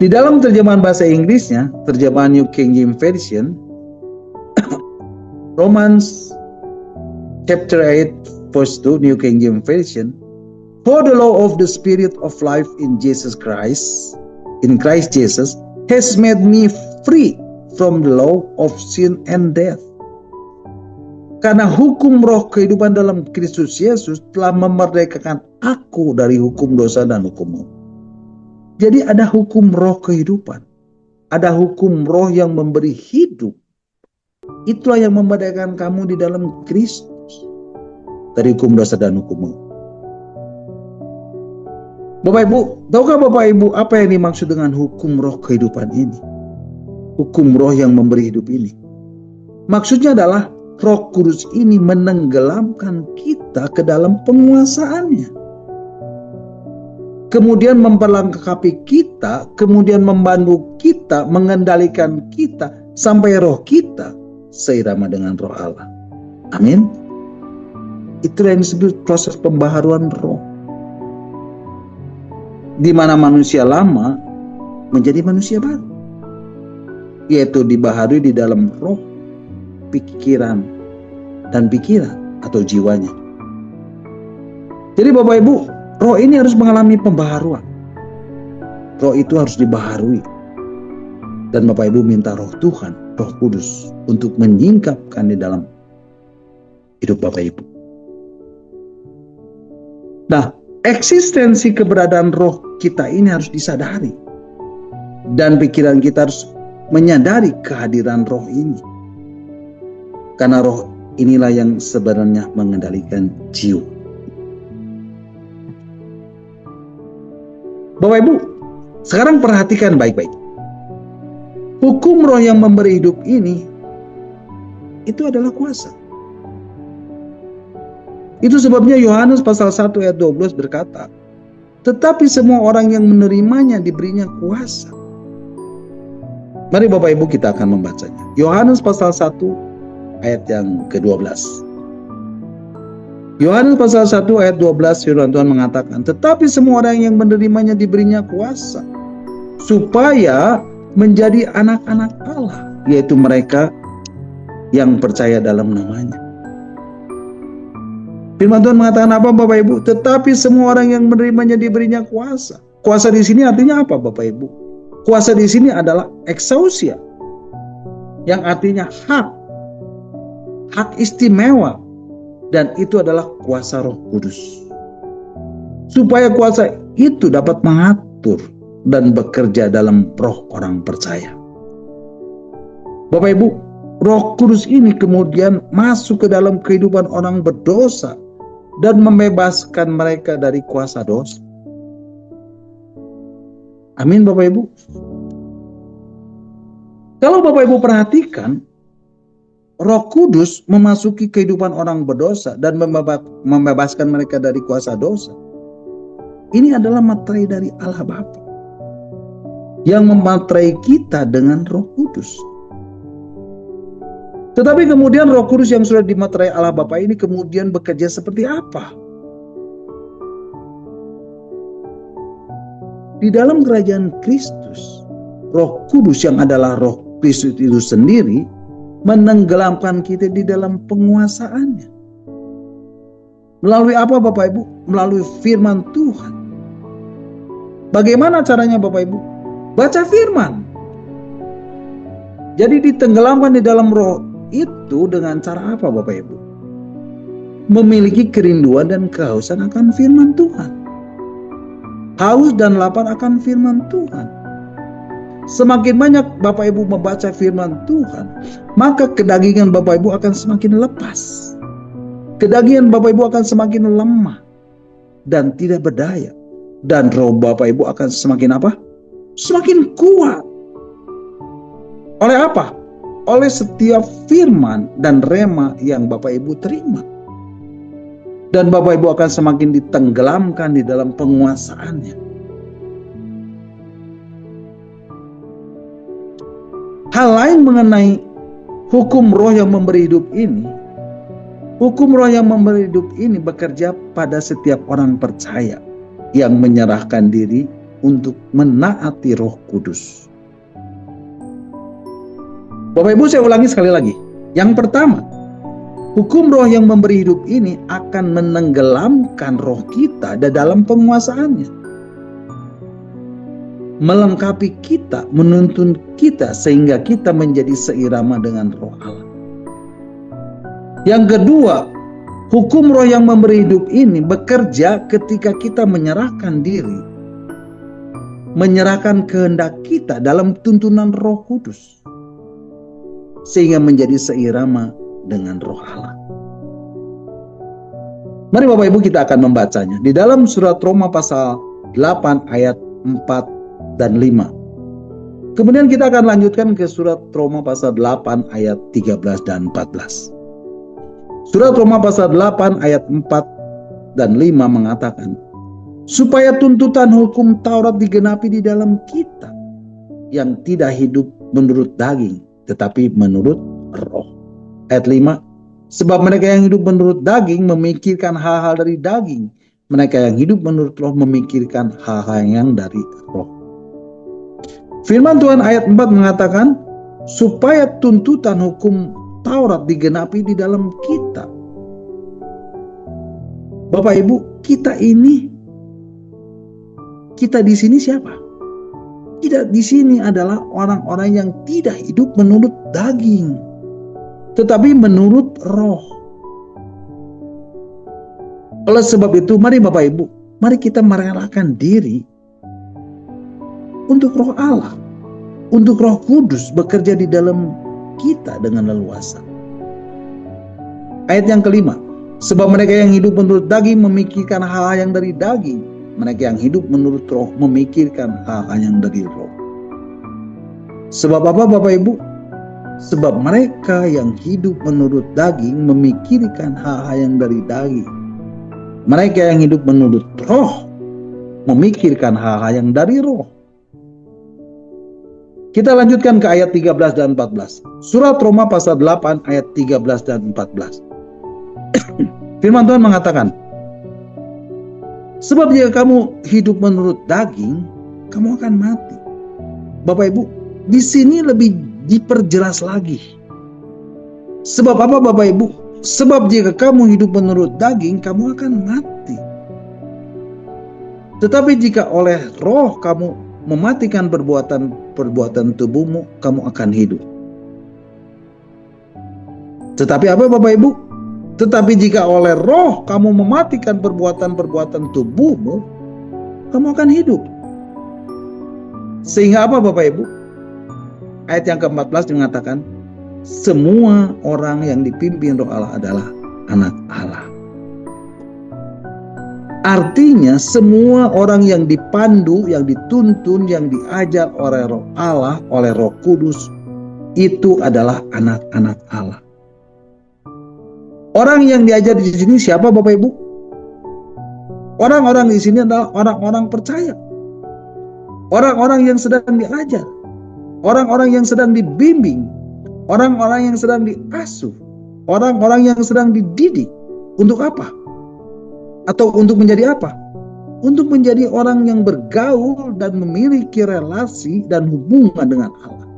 Di dalam terjemahan bahasa Inggrisnya, terjemahan New King James Version, Romans chapter 8 verse 2 New King James Version, for the law of the Spirit of life in Jesus Christ, in Christ Jesus, has made me free from the law of sin and death. Karena hukum roh kehidupan dalam Kristus Yesus telah memerdekakan aku dari hukum dosa dan hukum maut. Jadi ada hukum roh kehidupan. Ada hukum roh yang memberi hidup. Itulah yang memerdekakan kamu di dalam Kristus dari hukum dosa dan hukum maut. Bapak Ibu, tahukah Bapak Ibu apa yang dimaksud dengan hukum roh kehidupan ini? Hukum roh yang memberi hidup ini. Maksudnya adalah Roh Kudus ini menenggelamkan kita ke dalam penguasaannya. Kemudian memperlengkapi kita, kemudian membantu kita, mengendalikan kita, sampai roh kita seirama dengan roh Allah. Amin. Itu yang disebut proses pembaharuan roh. Di mana manusia lama menjadi manusia baru. Yaitu dibaharui di dalam roh, pikiran, dan pikiran atau jiwanya. Jadi Bapak Ibu, roh ini harus mengalami pembaharuan. Roh itu harus dibaharui. Dan Bapak Ibu minta roh Tuhan, Roh Kudus, untuk menyingkapkan di dalam hidup Bapak Ibu. Nah, eksistensi keberadaan roh kita ini harus disadari. Dan pikiran kita harus menyadari kehadiran roh ini. Karena roh inilah yang sebenarnya mengendalikan jiwa. Bapak Ibu, sekarang perhatikan baik-baik. Hukum roh yang memberi hidup ini, itu adalah kuasa. Itu sebabnya Yohanes pasal 1 ayat 12 berkata, tetapi semua orang yang menerimanya diberinya kuasa. Mari Bapak Ibu kita akan membacanya. Yohanes pasal 1 ayat yang ke-12. Yohanes pasal 1 ayat 12 firman Tuhan mengatakan, tetapi semua orang yang menerimanya diberinya kuasa supaya menjadi anak-anak Allah, yaitu mereka yang percaya dalam namanya. Firman Tuhan mengatakan apa Bapak Ibu? Tetapi semua orang yang menerimanya diberinya kuasa. Kuasa di sini artinya apa Bapak Ibu? Kuasa di sini adalah exousia, yang artinya hak istimewa, dan itu adalah kuasa Roh Kudus. Supaya kuasa itu dapat mengatur dan bekerja dalam roh orang percaya. Bapak Ibu, Roh Kudus ini kemudian masuk ke dalam kehidupan orang berdosa dan membebaskan mereka dari kuasa dosa. Amin Bapak Ibu. Kalau Bapak Ibu perhatikan, Roh Kudus memasuki kehidupan orang berdosa dan membebaskan mereka dari kuasa dosa. Ini adalah materai dari Allah Bapa yang mematerai kita dengan Roh Kudus. Tetapi kemudian Roh Kudus yang sudah dimaterai Allah Bapa ini kemudian bekerja seperti apa? Di dalam kerajaan Kristus, Roh Kudus yang adalah Roh Kristus itu sendiri menenggelamkan kita di dalam penguasaannya. Melalui apa Bapak Ibu? Melalui firman Tuhan. Bagaimana caranya Bapak Ibu? Baca firman. Jadi ditenggelamkan di dalam roh itu dengan cara apa Bapak Ibu? Memiliki kerinduan dan kehausan akan firman Tuhan. Haus dan lapar akan firman Tuhan. Semakin banyak Bapak Ibu membaca firman Tuhan, maka kedagingan Bapak Ibu akan semakin lepas. Kedagingan Bapak Ibu akan semakin lemah dan tidak berdaya. Dan roh Bapak Ibu akan semakin apa? Semakin kuat. Oleh apa? Oleh setiap firman dan rema yang Bapak Ibu terima. Dan Bapak Ibu akan semakin ditenggelamkan di dalam penguasaannya. Hal lain mengenai hukum roh yang memberi hidup ini. Hukum roh yang memberi hidup ini bekerja pada setiap orang percaya yang menyerahkan diri untuk menaati Roh Kudus. Bapak Ibu, saya ulangi sekali lagi. Yang pertama, hukum roh yang memberi hidup ini akan menenggelamkan roh kita dalam penguasaannya. Melengkapi kita, menuntun kita sehingga kita menjadi seirama dengan roh Allah. Yang kedua, hukum roh yang memberi hidup ini bekerja ketika kita menyerahkan diri, menyerahkan kehendak kita dalam tuntunan Roh Kudus, sehingga menjadi seirama dengan roh Allah. Mari Bapak Ibu kita akan membacanya di dalam surat Roma pasal 8 ayat 4 dan 5. Kemudian kita akan lanjutkan ke surat Roma pasal 8 ayat 13 dan 14. Surat Roma pasal 8 ayat 4 dan 5 mengatakan, supaya tuntutan hukum Taurat digenapi di dalam kita yang tidak hidup menurut daging, tetapi menurut roh. Ayat 5, sebab mereka yang hidup menurut daging memikirkan hal-hal dari daging, mereka yang hidup menurut roh memikirkan hal-hal yang dari roh. Firman Tuhan ayat 4 mengatakan, supaya tuntutan hukum Taurat digenapi di dalam kita. Bapak Ibu, kita di sini siapa? Kita di sini adalah orang-orang yang tidak hidup menurut daging, tetapi menurut roh. Oleh sebab itu, mari Bapak Ibu, mari kita merelakan diri untuk roh Allah, untuk Roh Kudus bekerja di dalam kita dengan leluasa. Ayat yang kelima, sebab mereka yang hidup menurut daging memikirkan hal-hal yang dari daging, mereka yang hidup menurut roh memikirkan hal-hal yang dari roh. Sebab apa Bapak Ibu? Sebab mereka yang hidup menurut daging memikirkan hal-hal yang dari daging, mereka yang hidup menurut roh memikirkan hal-hal yang dari roh. Kita lanjutkan ke ayat 13 dan 14. Surat Roma pasal 8 ayat 13 dan 14. Firman Tuhan mengatakan, sebab jika kamu hidup menurut daging, kamu akan mati. Bapak Ibu, di sini lebih diperjelas lagi. Sebab apa Bapak Ibu? Sebab jika kamu hidup menurut daging, kamu akan mati. Tetapi jika oleh roh kamu mematikan perbuatan tubuhmu, kamu akan hidup. Tetapi apa Bapak Ibu? Tetapi jika oleh roh kamu mematikan perbuatan tubuhmu, kamu akan hidup. Sehingga apa Bapak Ibu? Ayat yang ke-14 mengatakan, semua orang yang dipimpin roh Allah adalah anak Allah. Artinya semua orang yang dipandu, yang dituntun, yang diajar oleh roh Allah, oleh Roh Kudus, itu adalah anak-anak Allah. Orang yang diajar di sini siapa Bapak Ibu? Orang-orang di sini adalah orang-orang percaya. Orang-orang yang sedang diajar. Orang-orang yang sedang dibimbing. Orang-orang yang sedang diasuh. Orang-orang yang sedang dididik. Untuk apa? Atau untuk menjadi apa? Untuk menjadi orang yang bergaul dan memiliki relasi dan hubungan dengan Allah.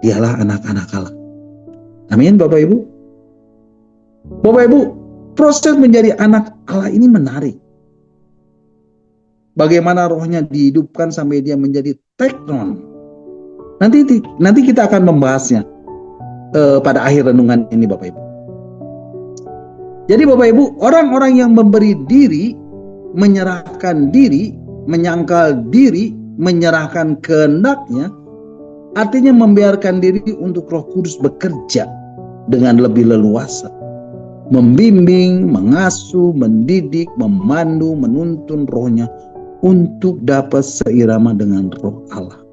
Dialah anak-anak Allah. Amin Bapak Ibu. Bapak Ibu, proses menjadi anak Allah ini menarik. Bagaimana rohnya dihidupkan sampai dia menjadi teknon. Nanti kita akan membahasnya pada akhir renungan ini Bapak Ibu. Jadi Bapak Ibu, orang-orang yang memberi diri, menyerahkan diri, menyangkal diri, menyerahkan kehendaknya, artinya membiarkan diri untuk Roh Kudus bekerja dengan lebih leluasa. Membimbing, mengasuh, mendidik, memandu, menuntun rohnya untuk dapat seirama dengan roh Allah.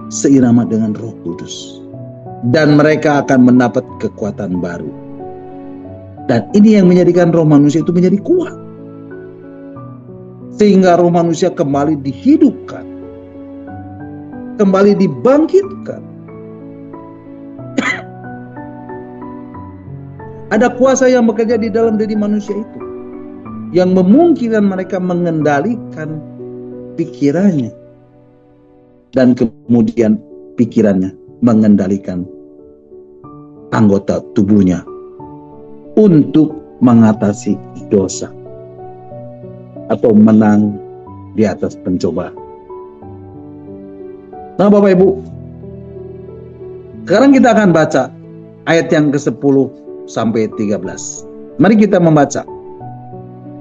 seirama dengan Roh Kudus. Dan mereka akan mendapat kekuatan baru. Dan ini yang menjadikan roh manusia itu menjadi kuat. Sehingga roh manusia kembali dihidupkan. Kembali dibangkitkan. Ada kuasa yang bekerja di dalam diri manusia itu. Yang memungkinkan mereka mengendalikan pikirannya. Dan kemudian pikirannya mengendalikan anggota tubuhnya untuk mengatasi dosa atau menang di atas pencobaan. Nah Bapak Ibu, sekarang kita akan baca ayat yang ke-10 sampai 13. Mari kita membaca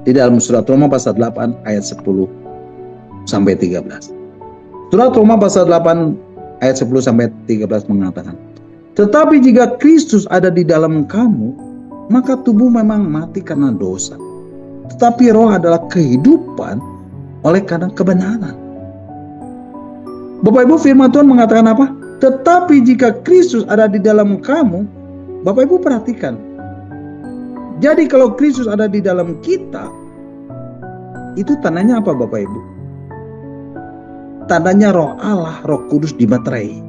di dalam surat Roma pasal 8 ayat 10 sampai 13. Surat Roma pasal 8 ayat 10 sampai 13 mengatakan, tetapi jika Kristus ada di dalam kamu, maka tubuh memang mati karena dosa, tetapi roh adalah kehidupan oleh karena kebenaran. Bapak Ibu, firman Tuhan mengatakan apa? Tetapi jika Kristus ada di dalam kamu, Bapak Ibu perhatikan. Jadi kalau Kristus ada di dalam kita, itu tandanya apa Bapak Ibu? Tandanya roh Allah, Roh Kudus dimaterai.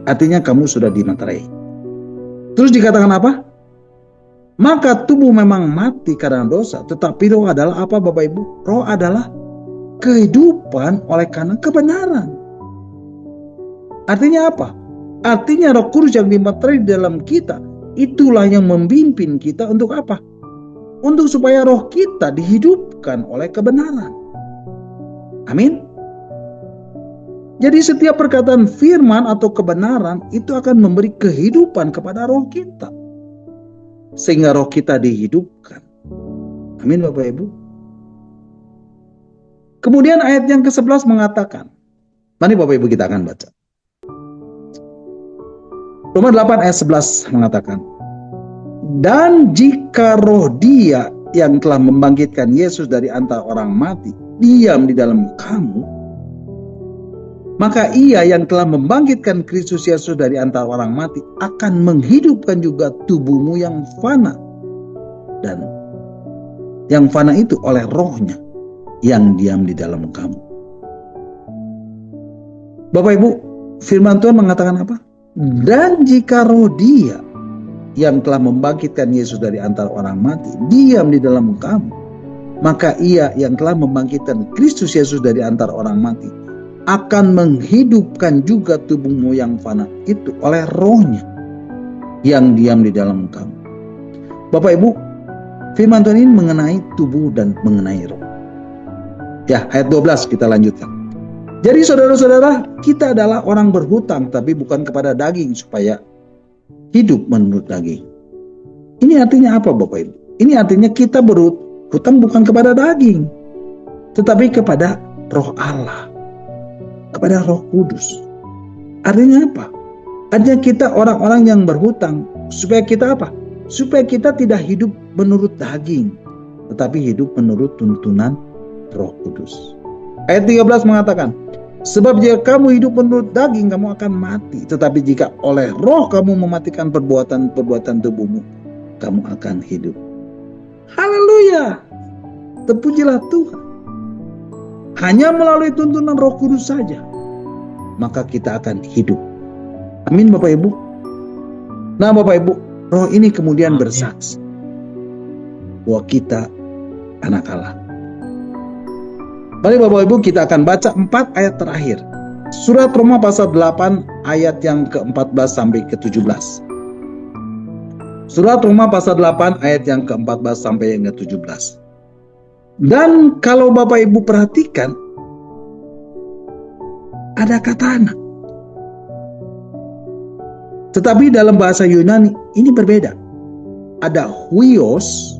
Artinya kamu sudah dimaterai. Terus dikatakan apa? Maka tubuh memang mati karena dosa, tetapi roh adalah apa Bapak Ibu? Roh adalah kehidupan oleh karena kebenaran. Artinya apa? Artinya Roh Kudus yang dimaterai di dalam kita, itulah yang membimbing kita untuk apa? Untuk supaya roh kita dihidupkan oleh kebenaran. Amin. Jadi setiap perkataan firman atau kebenaran itu akan memberi kehidupan kepada roh kita. Sehingga roh kita dihidupkan. Amin Bapak Ibu. Kemudian ayat yang ke-11 mengatakan. Mari Bapak Ibu kita akan baca. Roma 8 ayat 11 mengatakan. Dan jika roh Dia yang telah membangkitkan Yesus dari antara orang mati diam di dalam kamu, maka Ia yang telah membangkitkan Kristus Yesus dari antara orang mati akan menghidupkan juga tubuhmu yang fana. Dan yang fana itu oleh rohnya yang diam di dalam kamu. Bapak Ibu, firman Tuhan mengatakan apa? Dan jika roh Dia yang telah membangkitkan Yesus dari antara orang mati diam di dalam kamu, maka Ia yang telah membangkitkan Kristus Yesus dari antara orang mati akan menghidupkan juga tubuhmu yang fana itu oleh rohnya yang diam di dalam kamu. Bapak Ibu, firman Tuhan ini mengenai tubuh dan mengenai roh. Ya, ayat 12 kita lanjutkan. Jadi saudara-saudara, kita adalah orang berhutang, tapi bukan kepada daging supaya hidup menurut daging. Ini artinya apa Bapak Ibu? Ini artinya kita berhutang bukan kepada daging, tetapi kepada roh Allah. Kepada Roh Kudus. Artinya apa? Artinya kita orang-orang yang berhutang supaya kita apa? Supaya kita tidak hidup menurut daging, tetapi hidup menurut tuntunan Roh Kudus. Ayat 13 mengatakan, sebab jika kamu hidup menurut daging, kamu akan mati. Tetapi jika oleh roh kamu mematikan perbuatan-perbuatan tubuhmu, kamu akan hidup. Haleluya. Terpujilah Tuhan. Hanya melalui tuntunan Roh Kudus saja, maka kita akan hidup. Amin Bapak Ibu. Nah Bapak Ibu, roh ini kemudian bersaksi bahwa kita anak Allah. Mari Bapak Ibu kita akan baca 4 ayat terakhir. Surat Roma pasal 8 ayat yang ke-14 sampai ke-17. Surat Roma pasal 8 ayat yang ke-14 sampai yang ke-17. Dan kalau Bapak Ibu perhatikan, ada kata anak. Tetapi dalam bahasa Yunani ini berbeda. Ada huios,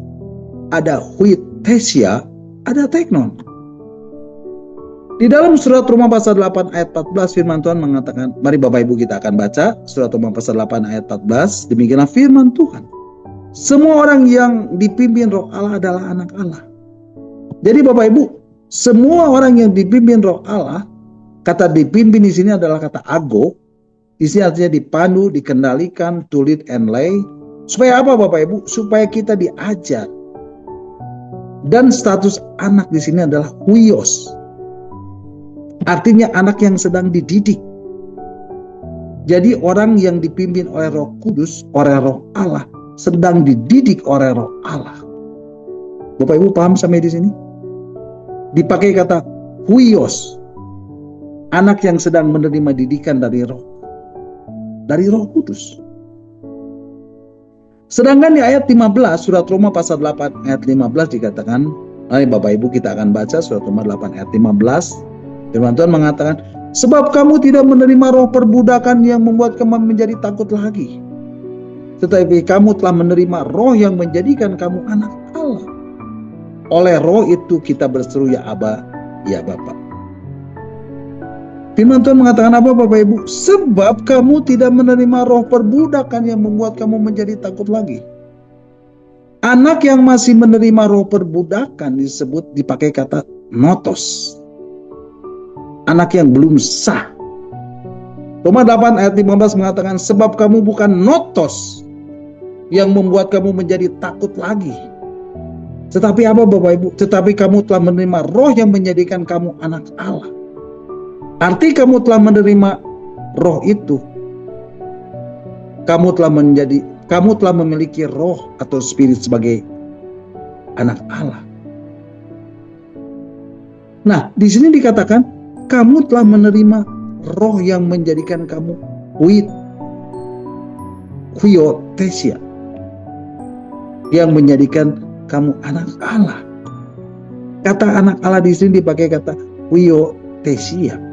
ada huitesia, ada teknon. Di dalam surat Roma pasal 8 ayat 14 firman Tuhan mengatakan, mari Bapak Ibu kita akan baca surat Roma pasal 8 ayat 14. Demikianlah firman Tuhan. Semua orang yang dipimpin Roh Allah adalah anak Allah. Jadi Bapak Ibu, semua orang yang dipimpin Roh Allah Kata dipimpin di sini adalah kata ago. Di sini artinya dipandu, dikendalikan, to lead and lay. Supaya apa Bapak Ibu? Supaya kita diajar. Dan status anak di sini adalah huios. Artinya anak yang sedang dididik. Jadi orang yang dipimpin oleh Roh Kudus, oleh Roh Allah, sedang dididik oleh Roh Allah. Bapak Ibu paham sampai di sini? Dipakai kata huios. Anak yang sedang menerima didikan dari Roh Kudus. Sedangkan di ayat 15 surat Roma pasal 8 ayat 15 dikatakan, mari Bapak Ibu kita akan baca surat Roma 8 ayat 15. Firman Tuhan mengatakan, sebab kamu tidak menerima roh perbudakan yang membuat kamu menjadi takut lagi, tetapi kamu telah menerima roh yang menjadikan kamu anak Allah. Oleh roh itu kita berseru ya Aba, ya Bapa. Firman Tuhan mengatakan apa Bapak Ibu? Sebab kamu tidak menerima roh perbudakan yang membuat kamu menjadi takut lagi. Anak yang masih menerima roh perbudakan dipakai kata notos. Anak yang belum sah. Roma 8 ayat 15 mengatakan, sebab kamu bukan notos yang membuat kamu menjadi takut lagi. Tetapi apa Bapak Ibu? Tetapi kamu telah menerima roh yang menjadikan kamu anak Allah. Arti kamu telah menerima roh itu, kamu telah memiliki roh atau spirit sebagai anak Allah. Nah, di sini dikatakan kamu telah menerima roh yang menjadikan kamu huiothesia, yang menjadikan kamu anak Allah. Kata anak Allah di sini dipakai kata huiothesia.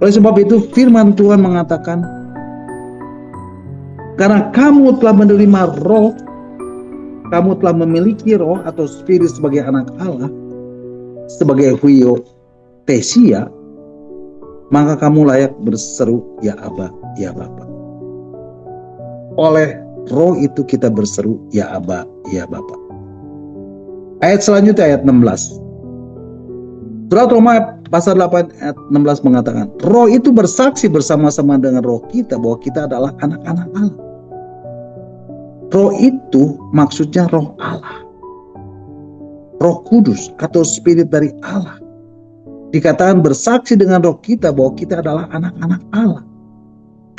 Oleh sebab itu firman Tuhan mengatakan, karena kamu telah menerima roh, kamu telah memiliki roh atau spirit sebagai anak Allah, sebagai huiothesia, maka kamu layak berseru ya Aba, ya Bapa. Oleh roh itu kita berseru ya Aba, ya Bapa. Ayat selanjutnya ayat 16. Surat Roma pasal 8 ayat 16 mengatakan, roh itu bersaksi bersama-sama dengan roh kita bahwa kita adalah anak-anak Allah. Roh itu maksudnya roh Allah. Roh Kudus atau spirit dari Allah. Dikatakan bersaksi dengan roh kita bahwa kita adalah anak-anak Allah.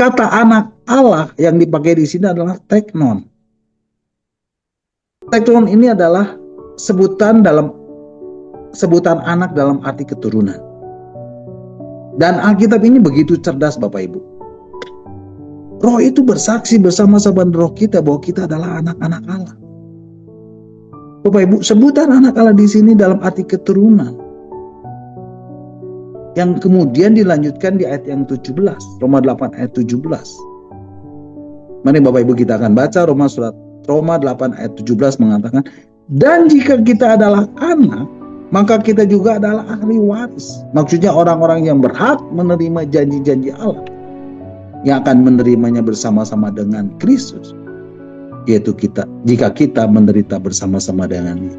Kata anak Allah yang dipakai di sini adalah teknon. Teknon ini adalah sebutan anak dalam arti keturunan. Dan Alkitab ini begitu cerdas Bapak Ibu. Roh itu bersaksi bersama-sama roh kita bahwa kita adalah anak-anak Allah. Bapak Ibu, sebutan anak Allah di sini dalam arti keturunan. Yang kemudian dilanjutkan di ayat yang 17, Roma 8 ayat 17. Mari Bapak Ibu kita akan baca Roma 8 ayat 17 mengatakan, dan jika kita adalah anak, maka kita juga adalah ahli waris. Maksudnya orang-orang yang berhak menerima janji-janji Allah, yang akan menerimanya bersama-sama dengan Kristus, yaitu kita, jika kita menderita bersama-sama dengan Dia,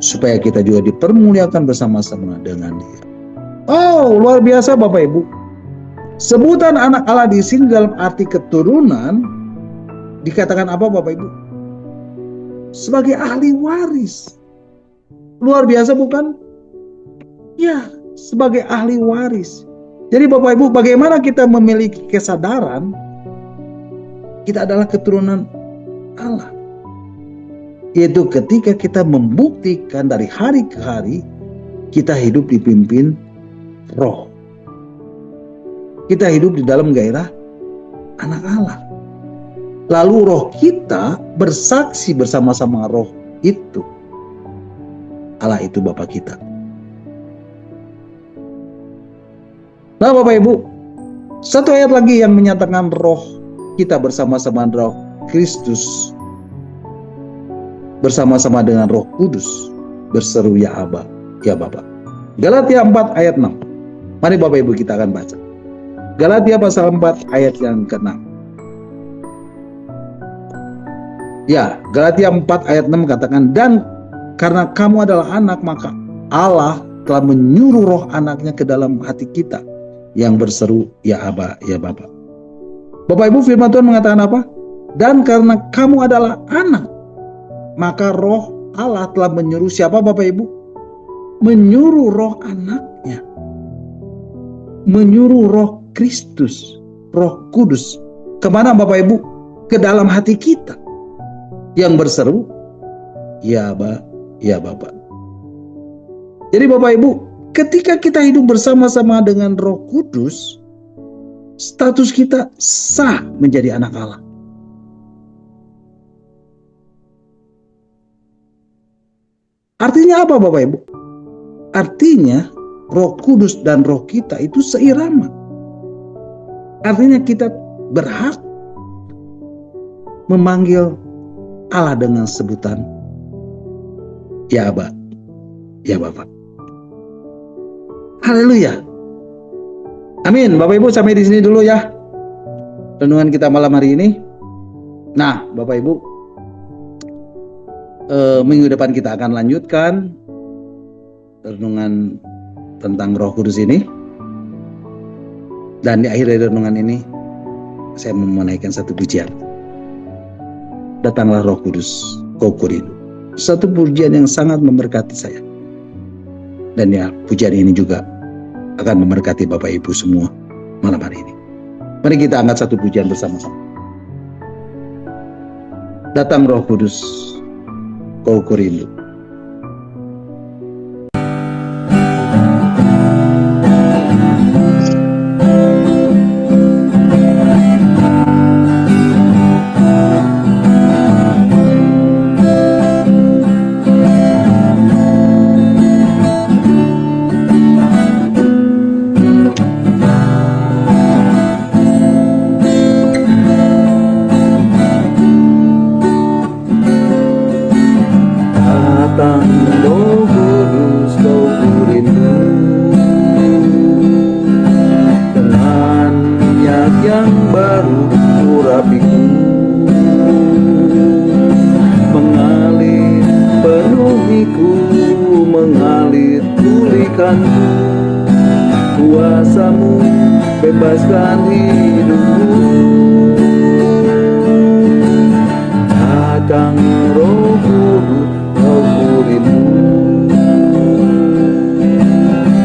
supaya kita juga dipermuliakan bersama-sama dengan Dia. Oh, luar biasa Bapak Ibu. Sebutan anak Allah di sini dalam arti keturunan dikatakan apa Bapak Ibu? Sebagai ahli waris. Luar biasa bukan? Ya, sebagai ahli waris. Jadi Bapak Ibu, bagaimana kita memiliki kesadaran kita adalah keturunan Allah? Yaitu ketika kita membuktikan dari hari ke hari kita hidup dipimpin roh. Kita hidup di dalam gairah anak Allah. Lalu roh kita bersaksi bersama-sama roh itu. Allah itu Bapa kita. Nah Bapak Ibu, satu ayat lagi yang menyatakan roh kita bersama-sama roh Kristus, bersama-sama dengan roh kudus, berseru ya Aba, ya Bapa. Galatia 4 ayat 6. Mari Bapak Ibu kita akan baca. Galatia pasal 4 ayat yang ke-6. Ya, Galatia 4 ayat 6 katakan, dan karena kamu adalah anak, maka Allah telah menyuruh roh anaknya ke dalam hati kita yang berseru, ya Aba, ya Bapa. Bapak Ibu, firman Tuhan mengatakan apa? Dan karena kamu adalah anak, maka roh Allah telah menyuruh siapa Bapak Ibu? Menyuruh roh anaknya. Menyuruh roh Kristus, roh kudus. Kemana Bapak Ibu? Ke dalam hati kita. Yang berseru, ya Aba, ya Bapa. Jadi Bapak Ibu, ketika kita hidup bersama-sama dengan Roh Kudus, status kita sah menjadi anak Allah. Artinya apa Bapak Ibu? Artinya Roh Kudus dan roh kita itu seirama. Artinya kita berhak memanggil Allah dengan sebutan ya Aba, ya Bapa. Haleluya. Amin. Bapak Ibu, sampai di sini dulu ya renungan kita malam hari ini. Nah, Bapak Ibu, minggu depan kita akan lanjutkan renungan tentang Roh Kudus ini. Dan di akhir dari renungan ini saya mau menaikkan satu pujian. Datanglah Roh Kudus, Kau Kurindu. Satu pujian yang sangat memberkati saya. Dan ya, pujian ini juga akan memberkati Bapak Ibu semua malam hari ini. Mari kita angkat satu pujian bersama-sama. Datang Roh Kudus, Kau Kurindu. Kuasamu bebaskan hidupku. Datang Roh Kudus, Kau Kurindu.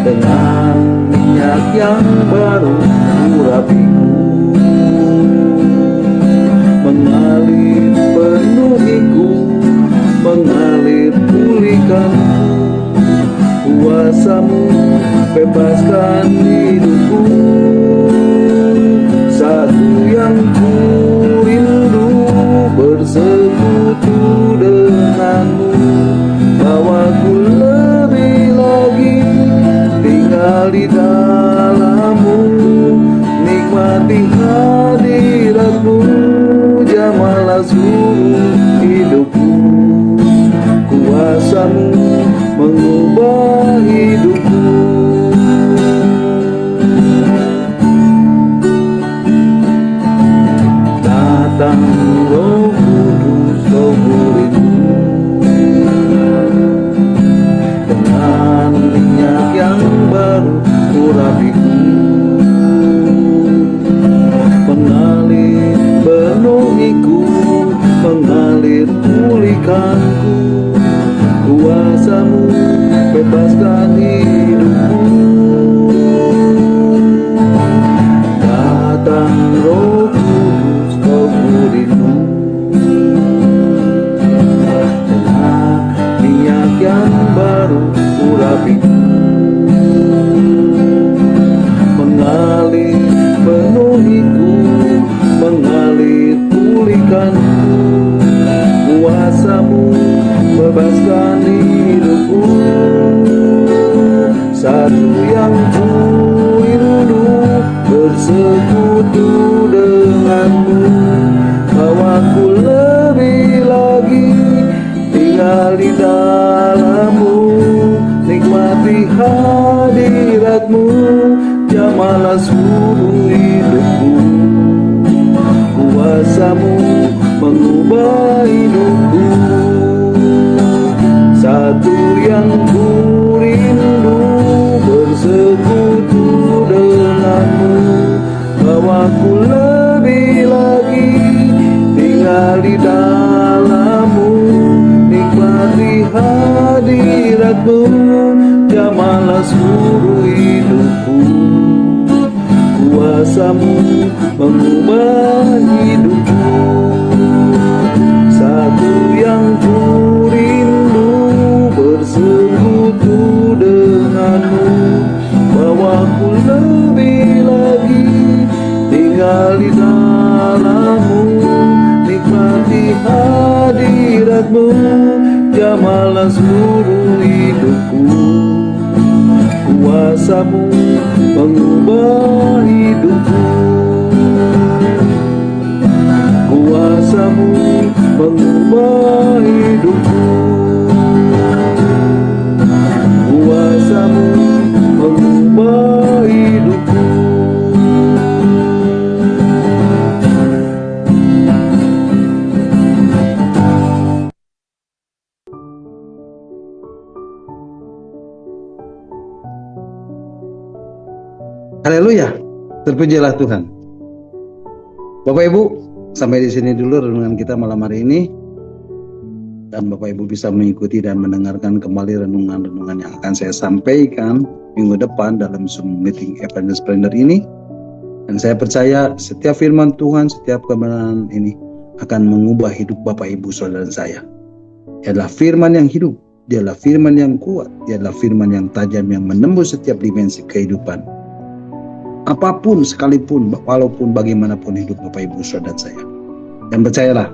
Dengan minyak yang baru urapiku, mengalir penuhiku, mengalir pulihkanku. Kuasamu bebaskan hidupku. Satu yang ku rindu bersekutu denganmu, bawaku lebih lagi tinggal di dalammu, nikmati hadiratmu, jamalah seluruh hidupku. Kuasamu mengubah hidupku. Datang Roh Kudus, Kau Kurindu. Dengan minyak yang baru urapiku, mengalir penuhiku, mengalir pulihkanku. Kuasamu bebaskan hidupku. Datang Roh Kudus, Kau Kurindu. Dengan minyak yang baru urapiku, mengalir penuhiku, mengalir pulihkanku. Kuasamu bebaskan hidupku. Satu yang ku rindu bersekutu denganmu, bawaku lebih lagi tinggal di dalammu, nikmati hadiratmu, jamalah seluruh hidupku. Kuasamu mengubah hidupku. Satu yang ku rindu aku lebih lagi tinggal di dalam-Mu, nikmati hadirat-Mu, jamahlah seluruh hidupku. Kuasa-Mu mengubah hidupku. Satu yang ku rindu bersekutu dengan-Mu, bawaku lebih lagi tinggal di dalam-Mu, nikmati hadirat-Mu, jamahlah seluruh hidupku. Kuasa-Mu mengubah hidupku. Kuasa-Mu mengubah hidupku. Kuasa-Mu mengubah hidupku. Haleluya, terpujilah Tuhan. Bapak Ibu, sampai di sini dulu renungan kita malam hari ini. Dan Bapak Ibu bisa mengikuti dan mendengarkan kembali renungan-renungan yang akan saya sampaikan minggu depan dalam Zoom meeting Evangelist Planner ini. Dan saya percaya setiap firman Tuhan, setiap kebenaran ini akan mengubah hidup Bapak Ibu saudara saya. Dia adalah firman yang hidup, dia adalah firman yang kuat, dia adalah firman yang tajam yang menembus setiap dimensi kehidupan. Apapun sekalipun, walaupun bagaimanapun hidup Bapak Ibu saudara saya. Dan percayalah,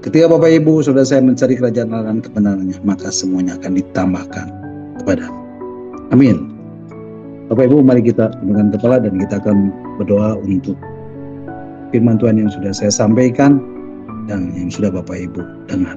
ketika Bapak Ibu saudara saya mencari kerajaan Allah dan kebenarannya, maka semuanya akan ditambahkan kepada. Amin. Bapak Ibu, mari kita tundukkan kepala dan kita akan berdoa untuk firman Tuhan yang sudah saya sampaikan dan yang sudah Bapak Ibu dengar.